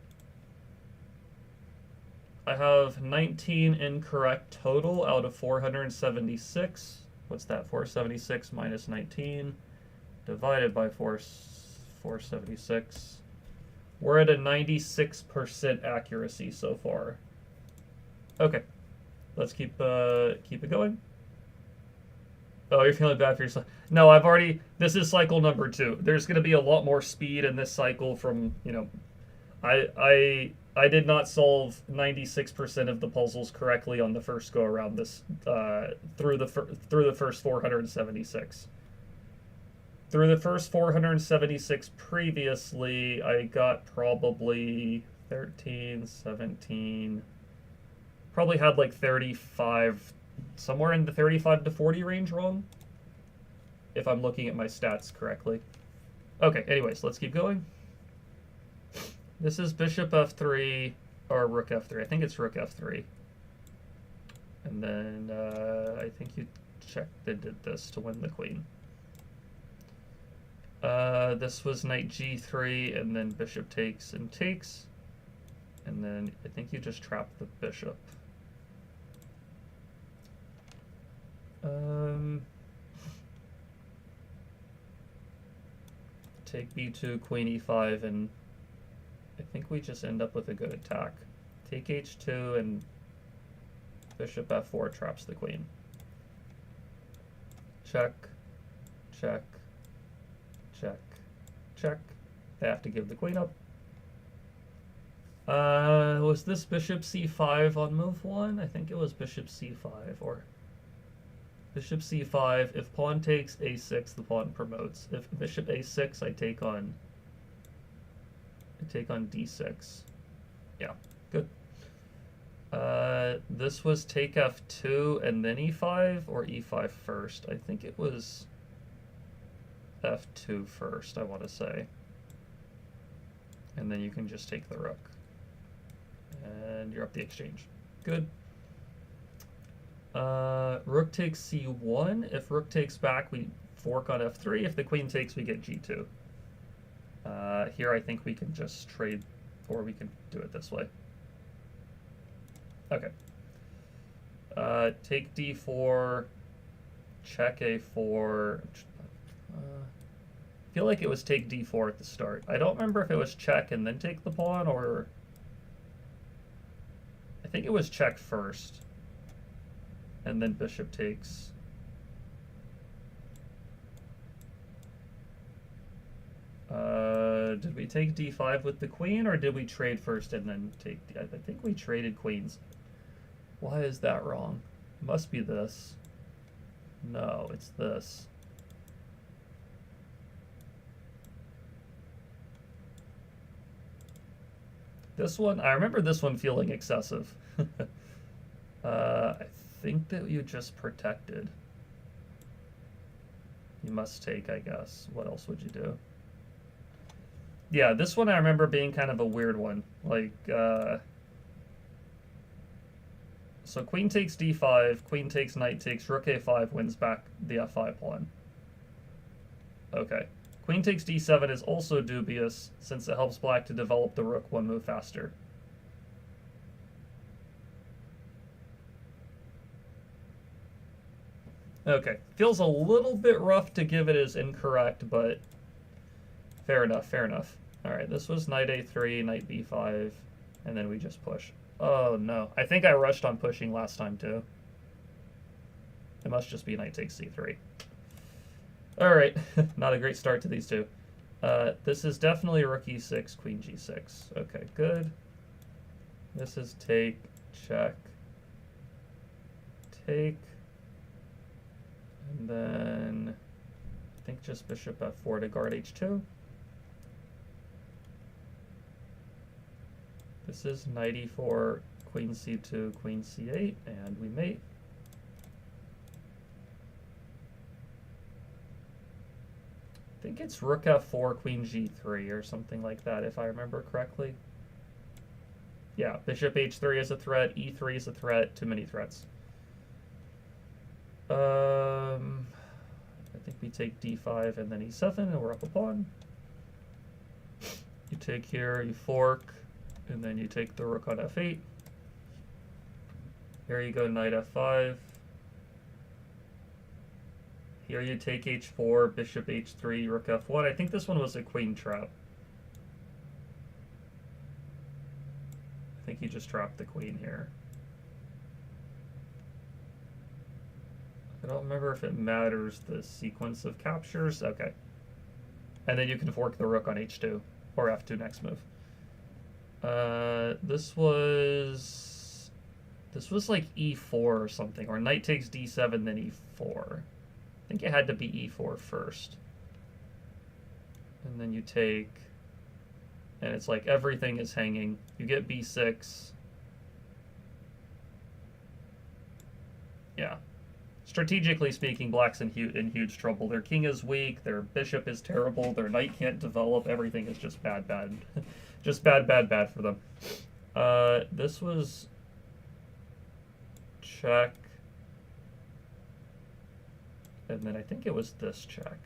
I have 19 incorrect total out of 476. What's that? 476 minus 19 divided by 476. We're at a 96% accuracy so far. Okay, let's keep it going. Oh, you're feeling bad for yourself. No, this is cycle number 2. There's going to be a lot more speed in this cycle from, I did not solve 96% of the puzzles correctly on the first go around this through the first 476. Through the first 476 previously, I got probably 13, 17, probably had like 35, somewhere in the 35 to 40 range wrong, if I'm looking at my stats correctly. Okay, anyways, let's keep going. This is bishop f3, or rook f3. I think it's rook f3. And then I think you did this to win the queen. This was knight g3, and then bishop takes and takes. And then I think you just trap the bishop. Take b2, queen e5, and I think we just end up with a good attack. Take h2, and bishop f4 traps the queen. Check, check, check, check. They have to give the queen up. Was this bishop c5 on move 1? I think it was bishop c5, or bishop c5. If pawn takes a6, the pawn promotes. If bishop a6, I take on d6. Yeah, good. This was take f2 and then e5, or e5 first. I think it was f2 first, I want to say. And then you can just take the rook. And you're up the exchange. Good. Rook takes c1. If rook takes back, we fork on f3. If the queen takes, we get g2. Here I think we can just trade, or we can do it this way. Okay. Take d4, check a4. I feel like it was take d4 at the start. I don't remember if it was check and then take the pawn, or I think it was check first and then bishop takes. Did we take d5 with the queen, or did we trade first and then take I think we traded queens. Why is that wrong? It must be this. No, it's this. This one, I remember this one feeling excessive. I think that you just protected. You must take, I guess. What else would you do? Yeah, this one I remember being kind of a weird one. Like, so queen takes d5, queen takes knight takes, rook a5 wins back the f5 pawn. Okay. Queen takes d7 is also dubious, since it helps black to develop the rook one move faster. Okay, feels a little bit rough to give it as incorrect, but fair enough, fair enough. Alright, this was knight a3, knight b5, and then we just push. Oh no, I think I rushed on pushing last time too. It must just be knight takes c3. Alright, not a great start to these two. This is definitely rook e6, queen g6. Okay, good. This is take, check, take, and then I think just bishop f4 to guard h2. This is knight e4, queen c2, queen c8, and we mate. I think it's rook f4, queen g3, or something like that, if I remember correctly. Yeah, bishop h3 is a threat, e3 is a threat, too many threats. I think we take d5 and then e7, and we're up a pawn. You take here, you fork, and then you take the rook on f8. Here you go, knight f5. Here you take h4, bishop h3, rook f1. I think this one was a queen trap. I think you just trapped the queen here. I don't remember if it matters the sequence of captures. Okay. And then you can fork the rook on h2, or f2 next move. This was like e4 or something, or knight takes d7, then e4. I think it had to be e4 first. And then you take, and it's like everything is hanging. You get b6. Yeah. Strategically speaking, black's in huge trouble. Their king is weak, their bishop is terrible, their knight can't develop, everything is just bad. Just bad for them. This was check. And then I think it was this check.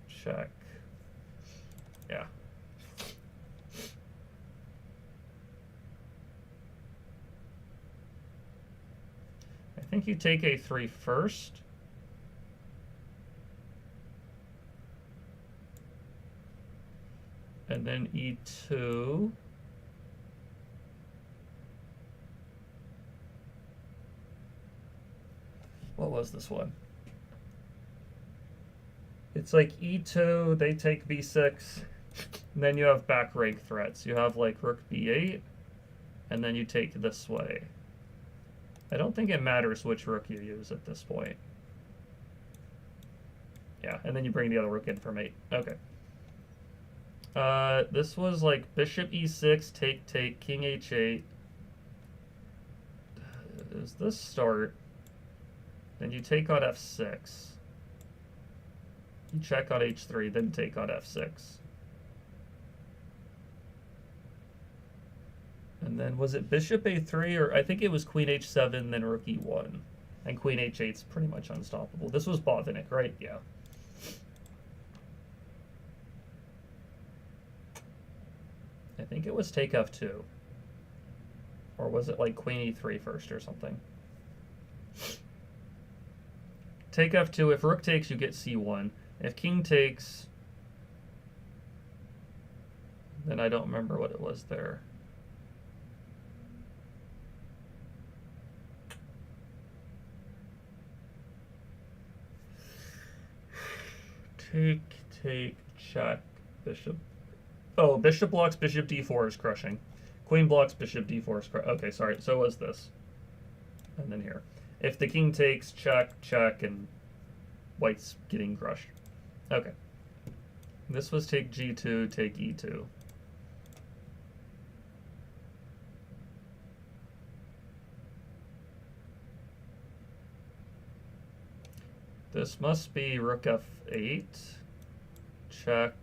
Check. Yeah. I think you take a3 first. And then e2. What was this one? It's like e2, they take b6, and then you have back rank threats. You have like rook b8, and then you take this way. I don't think it matters which rook you use at this point. Yeah, and then you bring the other rook in for mate. Okay. This was like bishop e6, take, king h8. Does this start? Then you take on f6. You check on h3, then take on f6. And then was it bishop a3, or I think it was queen h7, then rook e1. And queen h8's pretty much unstoppable. This was Botvinnik, right? Yeah. I think it was take f2. Or was it like queen e3 first or something? Take f2. If rook takes, you get c1. If king takes, then I don't remember what it was there. Take, check, bishop. Oh, bishop blocks, bishop d4 is crushing. Queen blocks, bishop d4 is crushing. Okay, sorry, so it was this. And then here. If the king takes, check, check, and white's getting crushed. Okay. This was take g2, take e2. This must be rook f8, check,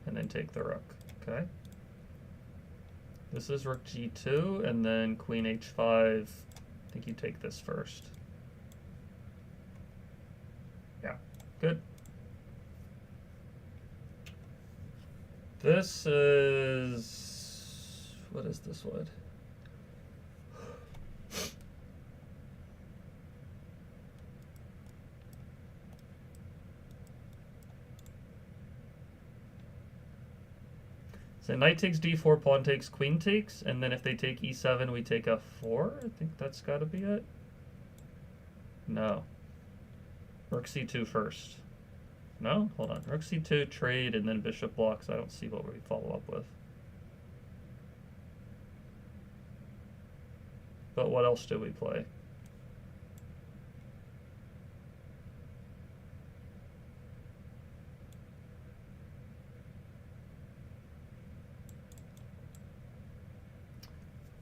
and then take the rook. Okay. This is rook g2, and then queen h5. I think you take this first. Yeah, good. This is... what is this one? So knight takes d4, pawn takes, queen takes, and then if they take e7, we take f4. I think that's got to be it. No. Rook c2 first. No? Hold on. Rook c2, trade, and then bishop blocks. I don't see what we follow up with. But what else do we play?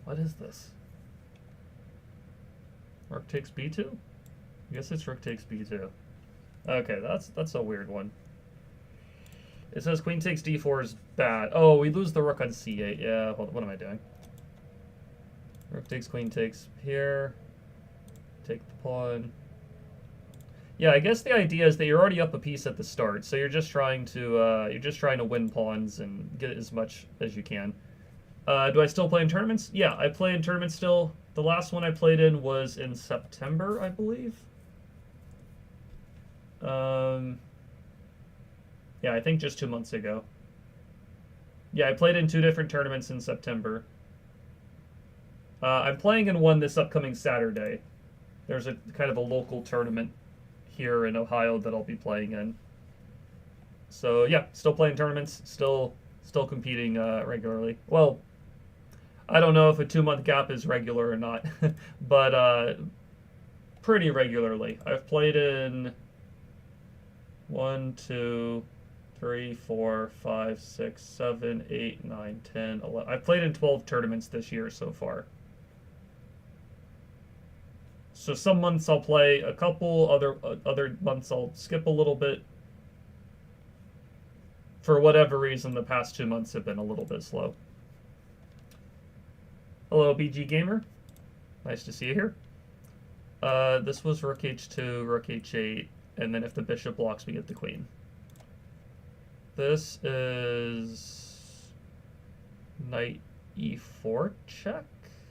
What is this? Rook takes b2? I guess it's rook takes b2. Okay, that's a weird one. It says queen takes d4 is bad. Oh, we lose the rook on c8. Yeah, hold on, what am I doing? Rook takes, queen takes here. Take the pawn. Yeah, I guess the idea is that you're already up a piece at the start, so you're just trying to win pawns and get as much as you can. Do I still play in tournaments? Yeah, I play in tournaments still. The last one I played in was in September, I believe. Yeah, I think just 2 months ago. Yeah, I played in 2 different tournaments in September. I'm playing in one this upcoming Saturday. There's a kind of a local tournament here in Ohio that I'll be playing in. So yeah, still playing tournaments, still competing regularly. Well, I don't know if a 2-month gap is regular or not, but pretty regularly. I've played in 1, 2, 3, 4, 5, 6, 7, 8, 9, 10, 11. I've played in 12 tournaments this year so far. So some months I'll play a couple, other months I'll skip a little bit. For whatever reason, the past 2 months have been a little bit slow. Hello, BG Gamer. Nice to see you here. This was rook h2, rook h8, and then if the bishop blocks, we get the queen. This is knight e4 check.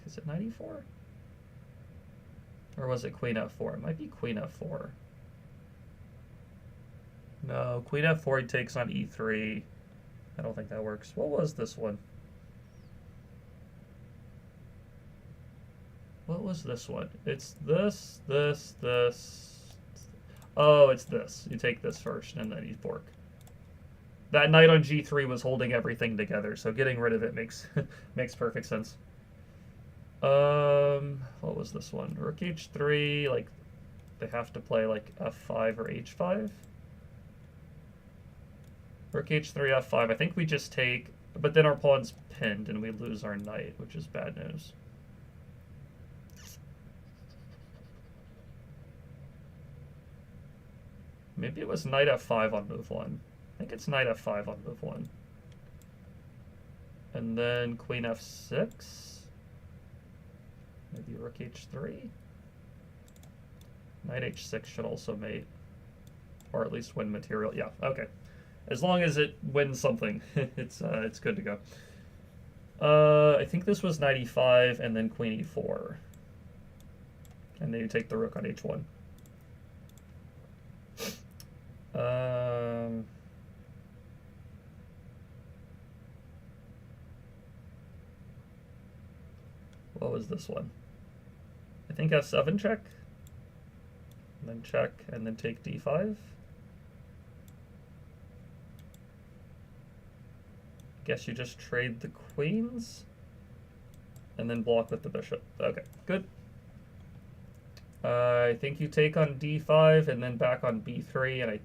Is it knight e4? Or was it queen f4? It might be queen f4. No, queen f4 he takes on e3. I don't think that works. What was this one? What was this one? It's this, this, this. Oh, it's this. You take this first, and then you fork. That knight on g3 was holding everything together, so getting rid of it makes makes perfect sense. What was this one? Rook h3, like, they have to play, like, f5 or h5? Rook h3, f5. I think we just take, but then our pawn's pinned, and we lose our knight, which is bad news. Maybe it was knight f5 on move 1. I think it's knight f5 on move 1. And then queen f6. rook h3. Knight h6 should also mate. Or at least win material. Yeah, okay. As long as it wins something, it's good to go. I think this was knight e5 and then queen e4. And then you take the rook on h1. What was this one? I think f7 check. And then check, and then take d5. Guess you just trade the queens. And then block with the bishop. Okay, good. I think you take on d5 and then back on b3, and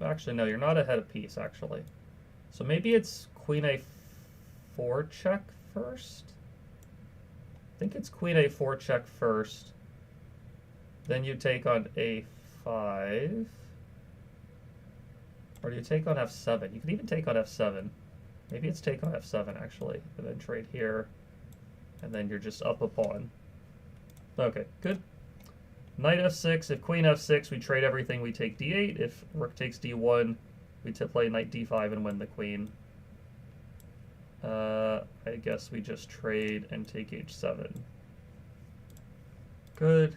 actually, no, you're not ahead of piece, actually. So maybe it's queen a4 check first? I think it's queen a4 check first. Then you take on a5. Or do you take on f7? You can even take on f7. Maybe it's take on f7, actually. And then trade here. And then you're just up a pawn. Okay, good. Knight f6. If queen f6, we trade everything. We take d8. If rook takes d1, we play knight d5 and win the queen. I guess we just trade and take h7. Good.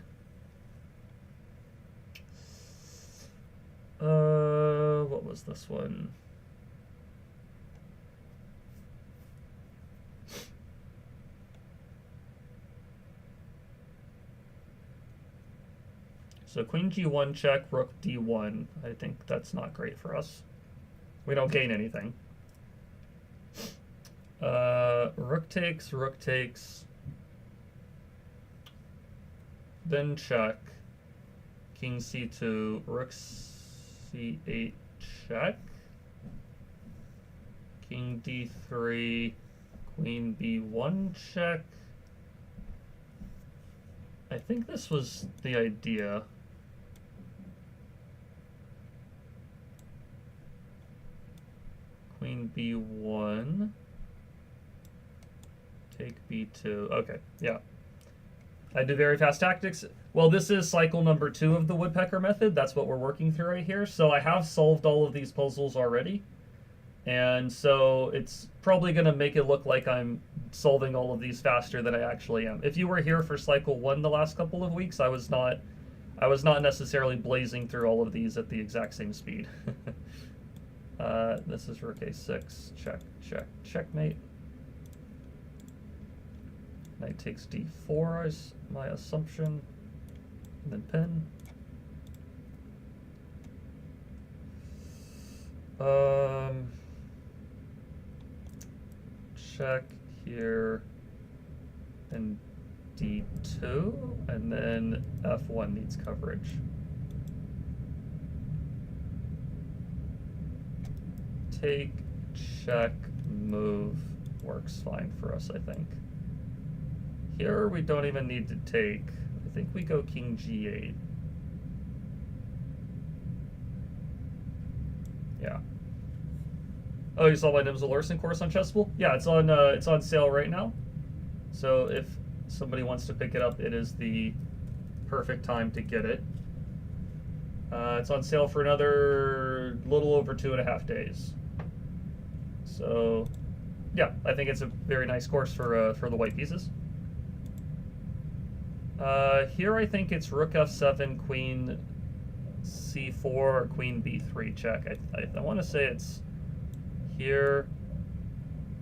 What was this one? So queen g1 check, rook d1. I think that's not great for us. We don't gain anything. Rook takes. Then check. King c2, rook c8 check. King d3, queen b1 check. I think this was the idea. Queen b1. Take b2. Okay, yeah. I do very fast tactics. Well, this is cycle number 2 of the Woodpecker method. That's what we're working through right here. So I have solved all of these puzzles already. And so it's probably going to make it look like I'm solving all of these faster than I actually am. If you were here for cycle 1 the last couple of weeks, I was not necessarily blazing through all of these at the exact same speed. This is rook a6, check, check, checkmate. Knight takes d4 is my assumption, and then pin. Check here, and d2, and then f1 needs coverage. Take, check, move works fine for us, I think. Here we don't even need to take. I think we go king g8. Yeah. Oh, you saw my Nimza Larson course on Chessable? Yeah, it's on sale right now. So if somebody wants to pick it up, it is the perfect time to get it. It's on sale for another little over 2.5 days. So, yeah, I think it's a very nice course for the white pieces. Here I think it's rook f7, queen c4, or queen b3 check. I want to say it's here.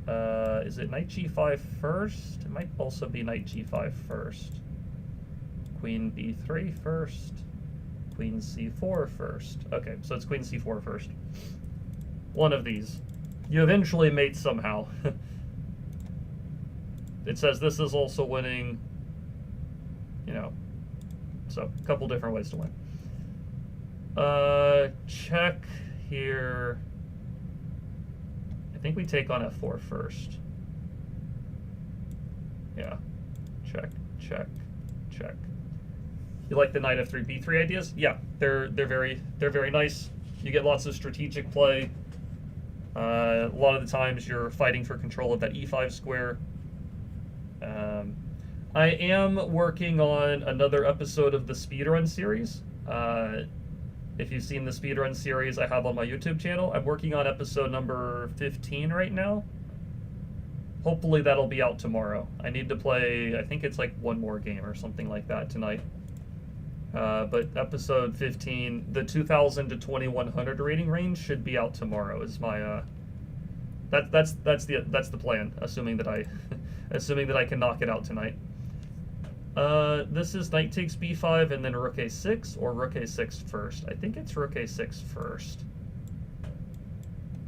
Is it knight g5 first? It might also be knight g5 first. Queen b3 first. Queen c4 first. Okay, so it's queen c4 first. One of these. You eventually mate somehow. It says this is also winning. You know, so a couple different ways to win. Check here. I think we take on f4 first. Yeah, check, check, check. You like the knight f3, b3 ideas? Yeah, they're very nice. You get lots of strategic play. A lot of the times you're fighting for control of that e5 square. I am working on another episode of the speedrun series. If you've seen the speedrun series I have on my YouTube channel, I'm working on episode number 15 right now. Hopefully that'll be out tomorrow. I need to play, I think it's like one more game or something like that tonight. But episode 15, the 2000 to 2100 rating range should be out tomorrow. Is my that's the plan. Assuming that I assuming that I can knock it out tonight. This is knight takes b5 and then rook a6, or rook a6 first. I think it's rook a6 first.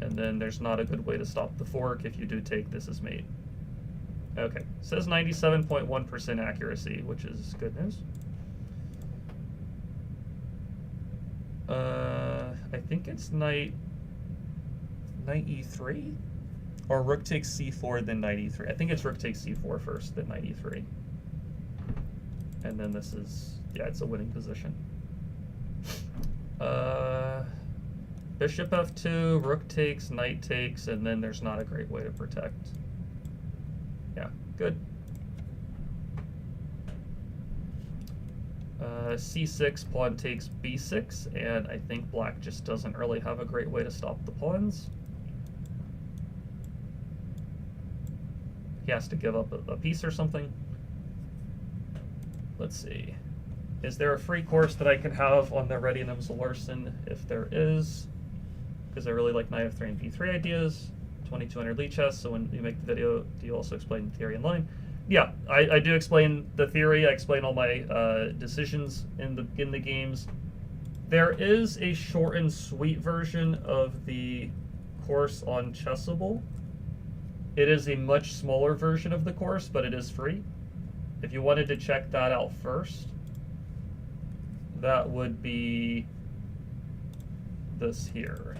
And then there's not a good way to stop the fork if you do take this as mate. Okay, it says 97.1% accuracy, which is good news. I think it's knight e3? Or rook takes c4, then knight e3. I think it's rook takes c4 first, then knight e3. And then this is, yeah, it's a winning position. Bishop f2, rook takes, knight takes, and then there's not a great way to protect. Yeah, good. C6, pawn takes b6, and I think black just doesn't really have a great way to stop the pawns. He has to give up a piece or something. Let's see. Is there a free course that I can have on the Ready Nimzl Larson? If there is, because I really like knight f3 and b3 ideas. 2200 lead chess, so when you make the video, do you also explain the theory in line? Yeah, I do explain the theory. I explain all my decisions in the games. There is a short and sweet version of the course on Chessable. It is a much smaller version of the course, but it is free. If you wanted to check that out first, that would be this here.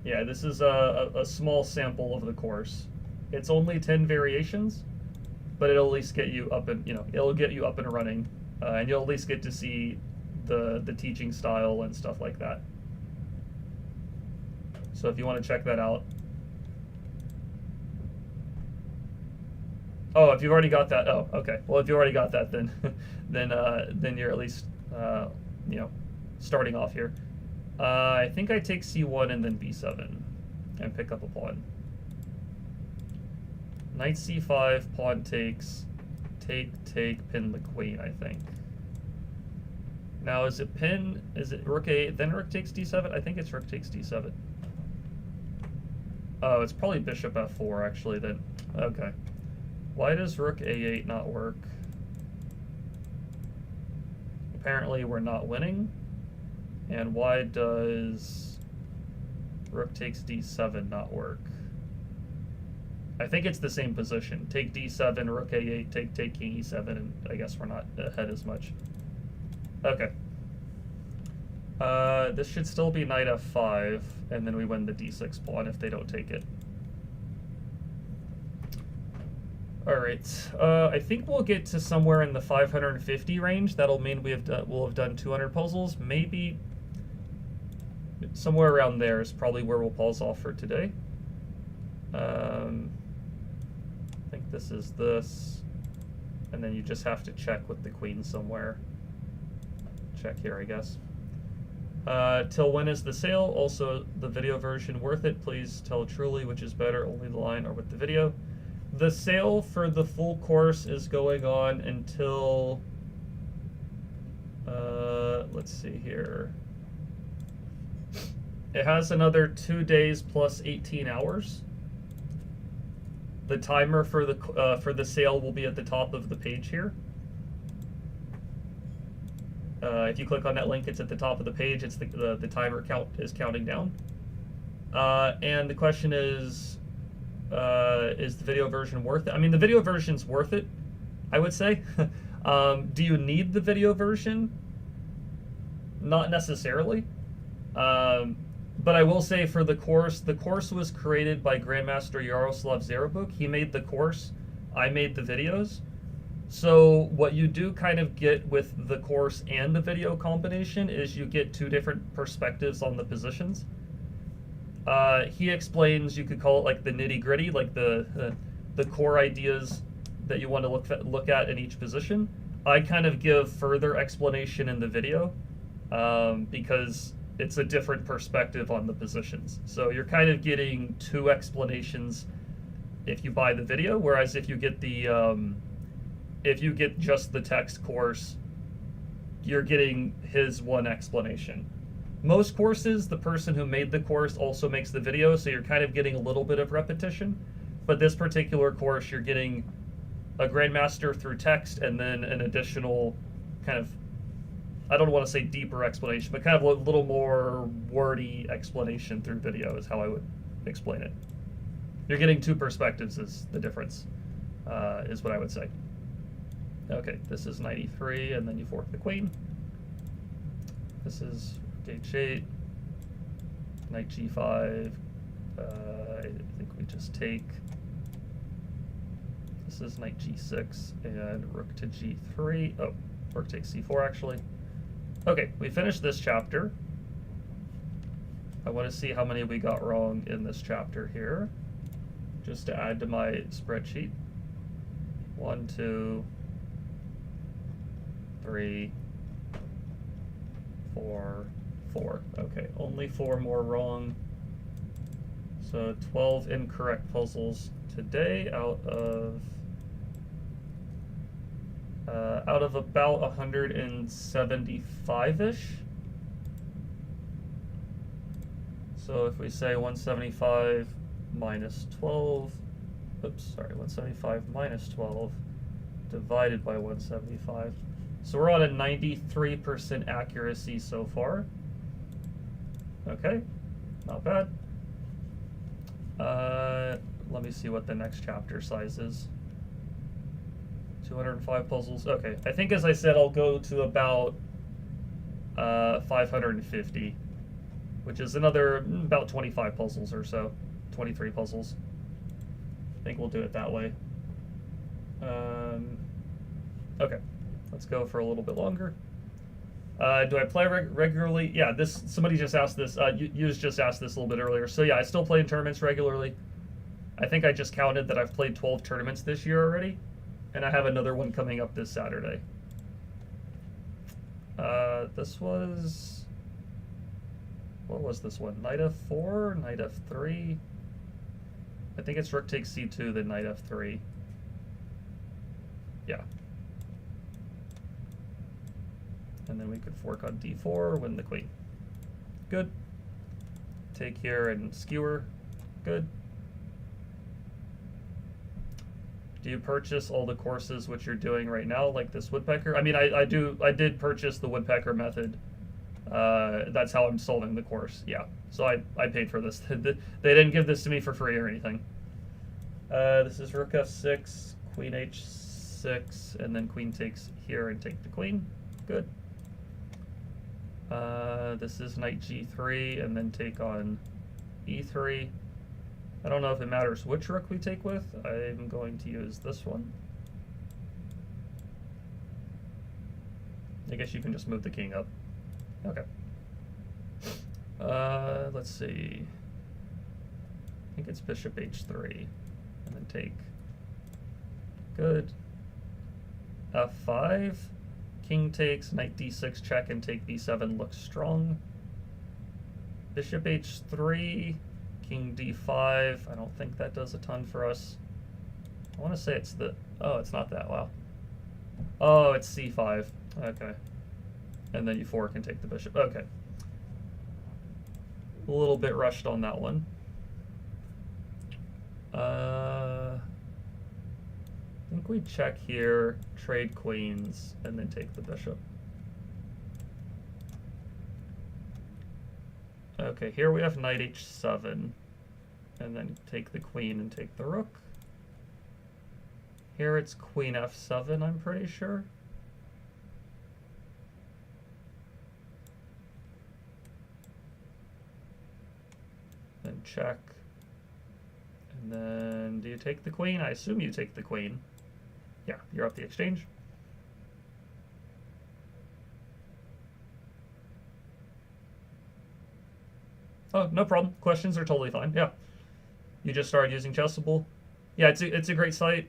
Yeah, this is a small sample of the course. It's only 10 variations, but it'll at least get you up and, it'll get you up and running, and you'll at least get to see the teaching style and stuff like that. So if you want to check that out. Oh, if you've already got that, oh, okay. Well, if you already got that, then then you're at least starting off here. I think I take c1 and then b7 and pick up a pawn. Knight c5, pawn takes, take, pin the queen, I think. Now, is it pin, is it rook a8, then rook takes d7? I think it's rook takes d7. Oh, it's probably bishop f4, actually, then. Okay. Why does rook a8 not work? Apparently, we're not winning. And why does rook takes d7 not work? I think it's the same position. Take d7, rook a8, take king e7, and I guess we're not ahead as much. Okay. This should still be knight f5, and then we win the d6 pawn if they don't take it. Alright, I think we'll get to somewhere in the 550 range. That'll mean we'll have done 200 puzzles. Maybe somewhere around there is probably where we'll pause off for today. I think this is this, and then you just have to check with the queen somewhere. Check here, I guess. Till when is the sale? Also, the video version worth it? Please tell truly which is better, only the line or with the video. The sale for the full course is going on until, let's see here. It has another 2 days plus 18 hours. The timer for the sale will be at the top of the page here. If you click on that link, it's at the top of the page. It's the timer is counting down. And the question is the video version worth it? I mean, the video version's worth it, I would say. Do you need the video version? Not necessarily. But I will say for the course was created by Grandmaster Yaroslav Zarabuk. He made the course, I made the videos. So what you do kind of get with the course and the video combination is you get two different perspectives on the positions. He explains, you could call it like the nitty gritty, like the core ideas that you want to look at in each position. I kind of give further explanation in the video because it's a different perspective on the positions. So you're kind of getting two explanations if you buy the video, whereas if you get just the text course, you're getting his one explanation. Most courses, the person who made the course also makes the video, so you're kind of getting a little bit of repetition. But this particular course, you're getting a Grandmaster through text and then an additional kind of, I don't want to say deeper explanation, but kind of a little more wordy explanation through video is how I would explain it. You're getting two perspectives is the difference, is what I would say. Okay, this is knight e3, and then you fork the queen. This is h8, knight g5. I think we just take. This is knight g6 and rook to g3. Oh, rook takes c4 actually. Okay, we finished this chapter. I want to see how many we got wrong in this chapter here, just to add to my spreadsheet. 1, 2, 3, 4, 4. Okay, only 4 more wrong. So 12 incorrect puzzles today out of about 175-ish. So if we say 175 minus 12, oops, sorry, 175 minus 12 divided by 175. So we're on a 93% accuracy so far. Okay, not bad. Let me see what the next chapter size is. 205 puzzles. Okay, I think as I said, I'll go to about 550, which is another about 25 puzzles or so, 23 puzzles. I think we'll do it that way. Okay, let's go for a little bit longer. Do I play regularly? Yeah, somebody just asked this. You just asked this a little bit earlier. So yeah, I still play in tournaments regularly. I think I just counted that I've played 12 tournaments this year already, and I have another one coming up this Saturday. This was, what was this one? Knight f4, knight f3. I think it's rook takes c2, then knight f3. Yeah. And then we could fork on d4, win the queen. Good. Take here and skewer. Good. Do you purchase all the courses which you're doing right now, like this Woodpecker? I mean, I did purchase the Woodpecker method. That's how I'm solving the course. Yeah. So I paid for this. They didn't give this to me for free or anything. This is rook f6, queen h6, and then queen takes here and take the queen. Good. This is knight g3, and then take on e3. I don't know if it matters which rook we take with. I'm going to use this one. I guess you can just move the king up. Okay. Let's see. I think it's bishop h3, and then take. Good. f5. King takes, knight d6 check, and take b7 looks strong. Bishop h3, king d5. I don't think that does a ton for us. I want to say it's the... Oh, it's not that. Wow. Oh, it's c5. Okay. And then you fork and take the bishop. Okay. A little bit rushed on that one. I think we check here, trade queens, and then take the bishop. Okay, here we have knight h7, and then take the queen and take the rook. Here it's queen f7, I'm pretty sure. Then check. And then, do you take the queen? I assume you take the queen. Yeah, you're up the exchange. Oh, no problem. Questions are totally fine. Yeah. You just started using Chessable. Yeah, it's a great site.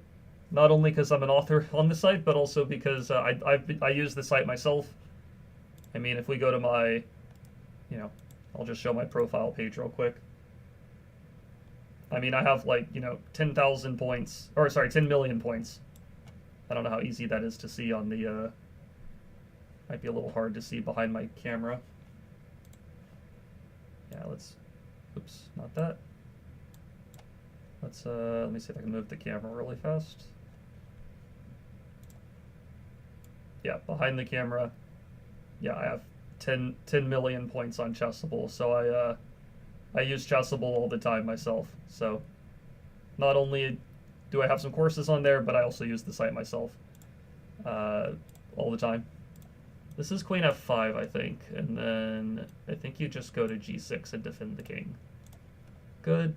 Not only because I'm an author on the site, but also because I use the site myself. I mean, if we go to my, you know, I'll just show my profile page real quick. I mean, I have like, 10,000 points, or sorry, 10 million points. I don't know how easy that is to see on the, might be a little hard to see behind my camera. Yeah, oops, not that. Let me see if I can move the camera really fast. Yeah, behind the camera, yeah, I have 10 million points on Chessable, so I use Chessable all the time myself. So not only do I have some courses on there, but I also use the site myself all the time. This is queen f5, I think, and then I think you just go to g6 and defend the king. Good.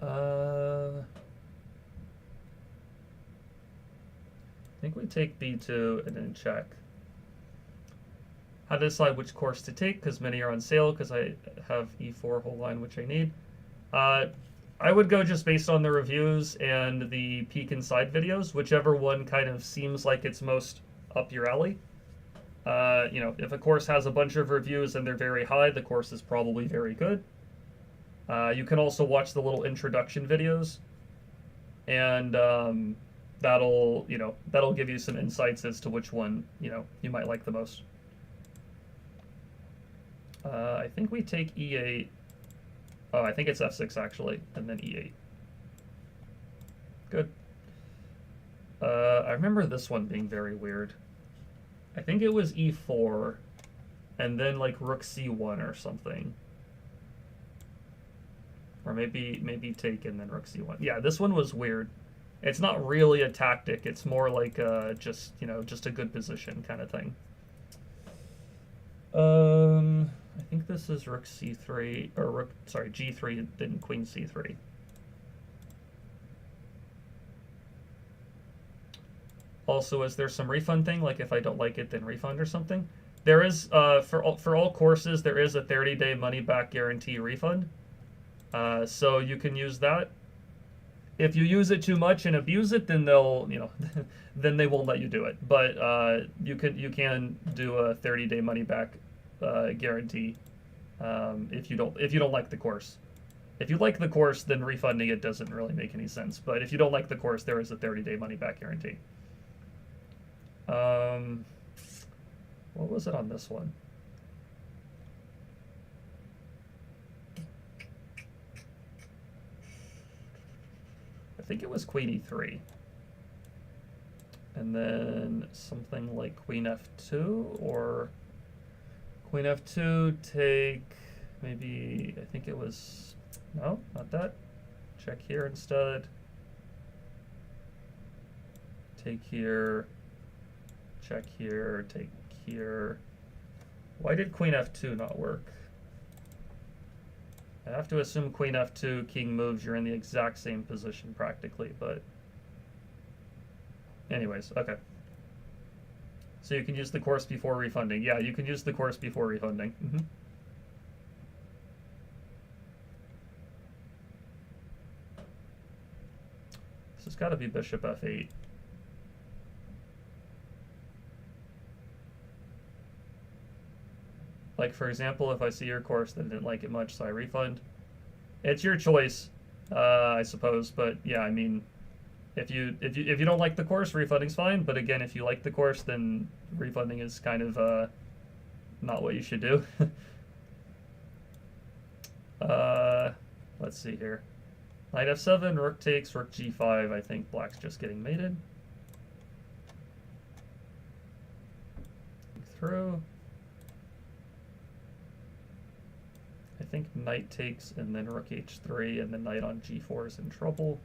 I think we take b2 and then check. How to decide which course to take, because many are on sale, because I have e4 whole line, which I need. I would go just based on the reviews and the peek inside videos, whichever one kind of seems like it's most up your alley. If a course has a bunch of reviews and they're very high, the course is probably very good. You can also watch the little introduction videos, and that'll give you some insights as to which one you might like the most. I think we take e8. Oh, I think it's f6 actually, and then e8. Good. I remember this one being very weird. I think it was e4, and then like rook c1 or something. Or maybe take and then rook c1. Yeah, this one was weird. It's not really a tactic. It's more like just a good position kind of thing. I think this is rook c3 or g3, then queen c3. Also, is there some refund thing? Like if I don't like it, then refund or something? There is for all courses there is a 30-day money back guarantee refund. So you can use that. If you use it too much and abuse it, then they'll, then they won't let you do it. But you can do a 30-day money back guarantee if you don't like the course. If you like the course, then refunding it doesn't really make any sense. But if you don't like the course, there is a 30-day money back guarantee. What was it on this one? I think it was queen e3. And then something like queen f2 or queen f2, take maybe, I think it was, no, not that. Check here instead. Take here, check here, take here. Why did queen f2 not work? I have to assume queen f2, king moves, you're in the exact same position practically, but anyways, okay. So you can use the course before refunding. Yeah, you can use the course before refunding. This has got to be bishop f8. Like, for example, if I see your course that I didn't like it much, so I refund. It's your choice, I suppose, but yeah, I mean, if you don't like the course, refunding's fine, but again, if you like the course, then refunding is kind of not what you should do. Let's see here. Knight f7, rook takes, rook g5, I think black's just getting mated. Through. I think knight takes and then rook h3 and then knight on g4 is in trouble.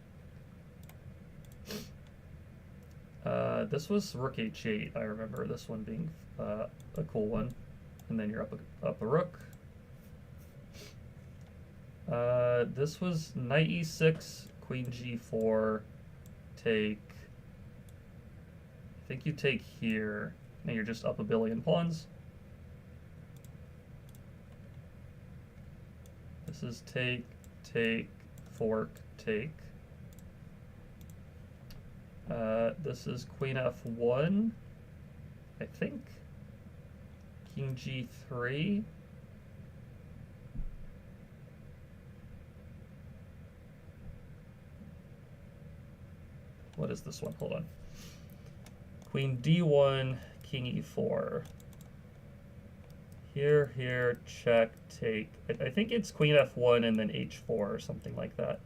This was rook h8. I remember this one being a cool one. And then you're up a rook. This was knight e6, queen g4, take. I think you take here, and you're just up a billion pawns. This is take, take, fork, take. This is queen f1, I think. King g3. What is this one? Hold on. Queen d1, king e4. Here, here, check, take. I think it's queen f1 and then h4 or something like that.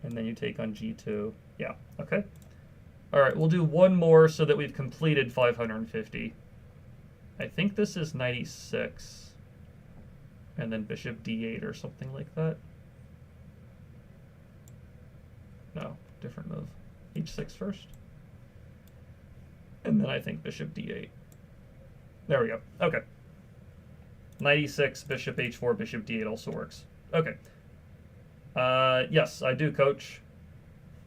And then you take on g2. Yeah, okay. All right, we'll do one more so that we've completed 550. I think this is 96. And then bishop d8 or something like that. No, different move. h6 first. And then I think bishop d8. There we go. Okay. 96, bishop h4, bishop d8 also works. Okay. Yes, I do coach.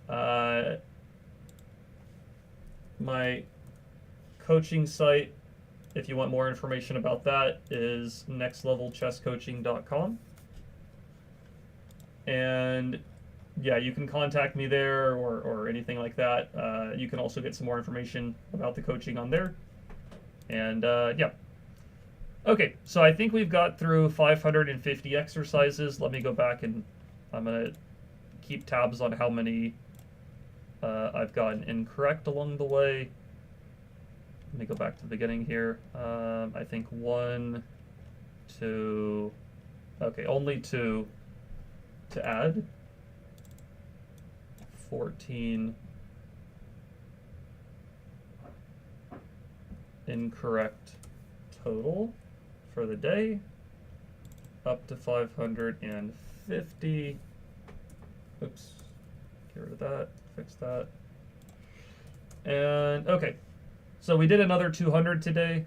My coaching site, if you want more information about that, is nextlevelchesscoaching.com. And yeah, you can contact me there or anything like that. You can also get some more information about the coaching on there. And yeah. Okay, so I think we've got through 550 exercises. Let me go back and I'm going to keep tabs on how many I've gotten incorrect along the way. Let me go back to the beginning here. I think 1, 2, okay, only 2 to add. 14 incorrect total for the day, up to 550. Oops, get rid of that, fix that. And okay, so we did another 200 today.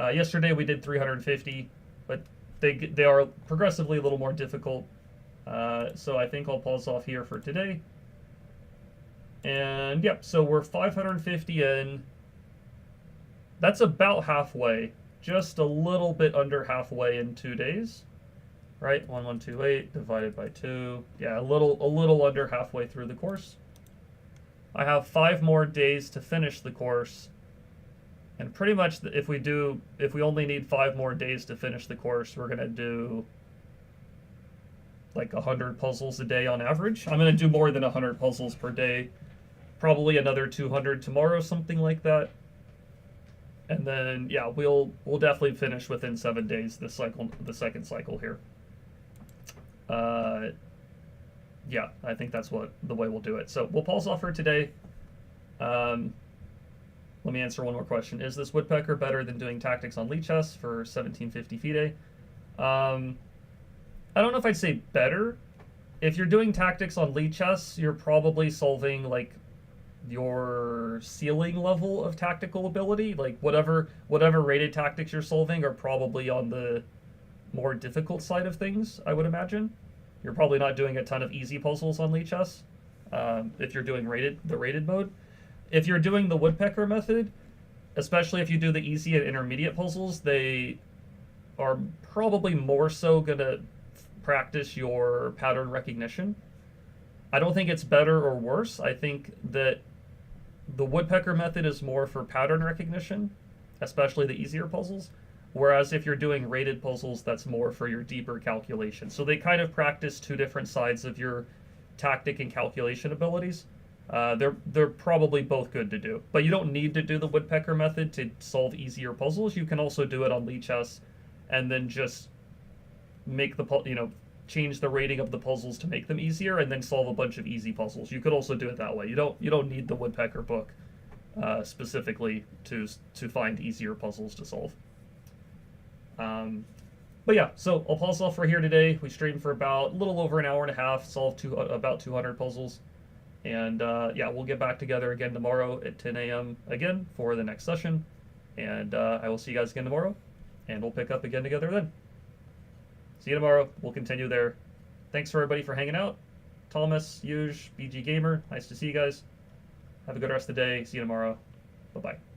Yesterday we did 350, but they are progressively a little more difficult. So I think I'll pause off here for today. And yep, so we're 550 in. That's about halfway, just a little bit under halfway in 2 days, right? 1128 divided by 2. Yeah, a little under halfway through the course. I have 5 more days to finish the course, and pretty much if we only need 5 more days to finish the course, we're gonna do like 100 puzzles a day on average. I'm gonna do more than 100 puzzles per day, probably another 200 tomorrow, something like that. And then, yeah, we'll definitely finish within 7 days this cycle, the second cycle here. Yeah, I think that's the way we'll do it. So we'll pause off for today. Let me answer one more question. Is this Woodpecker better than doing tactics on Lichess for 1750 FIDE? I don't know if I'd say better. If you're doing tactics on Lichess, you're probably solving like your ceiling level of tactical ability. Like whatever rated tactics you're solving are probably on the more difficult side of things, I would imagine. You're probably not doing a ton of easy puzzles on Lichess if you're doing the rated mode. If you're doing the Woodpecker method, especially if you do the easy and intermediate puzzles, they are probably more so going to practice your pattern recognition. I don't think it's better or worse. I think that the Woodpecker method is more for pattern recognition, especially the easier puzzles. Whereas if you're doing rated puzzles, that's more for your deeper calculation. So they kind of practice 2 different sides of your tactic and calculation abilities. They're probably both good to do. But you don't need to do the Woodpecker method to solve easier puzzles. You can also do it on Lichess and then just make change the rating of the puzzles to make them easier and then solve a bunch of easy puzzles. You could also do it that way. You don't need the Woodpecker book specifically to find easier puzzles to solve. But yeah, so I'll pause off for here today. We streamed for about a little over an hour and a half, solved about 200 puzzles. And yeah, we'll get back together again tomorrow at 10 a.m. again for the next session. And I will see you guys again tomorrow, and we'll pick up again together then. See you tomorrow. We'll continue there. Thanks for everybody for hanging out. Thomas, Yuj, BG Gamer, nice to see you guys. Have a good rest of the day. See you tomorrow. Bye-bye.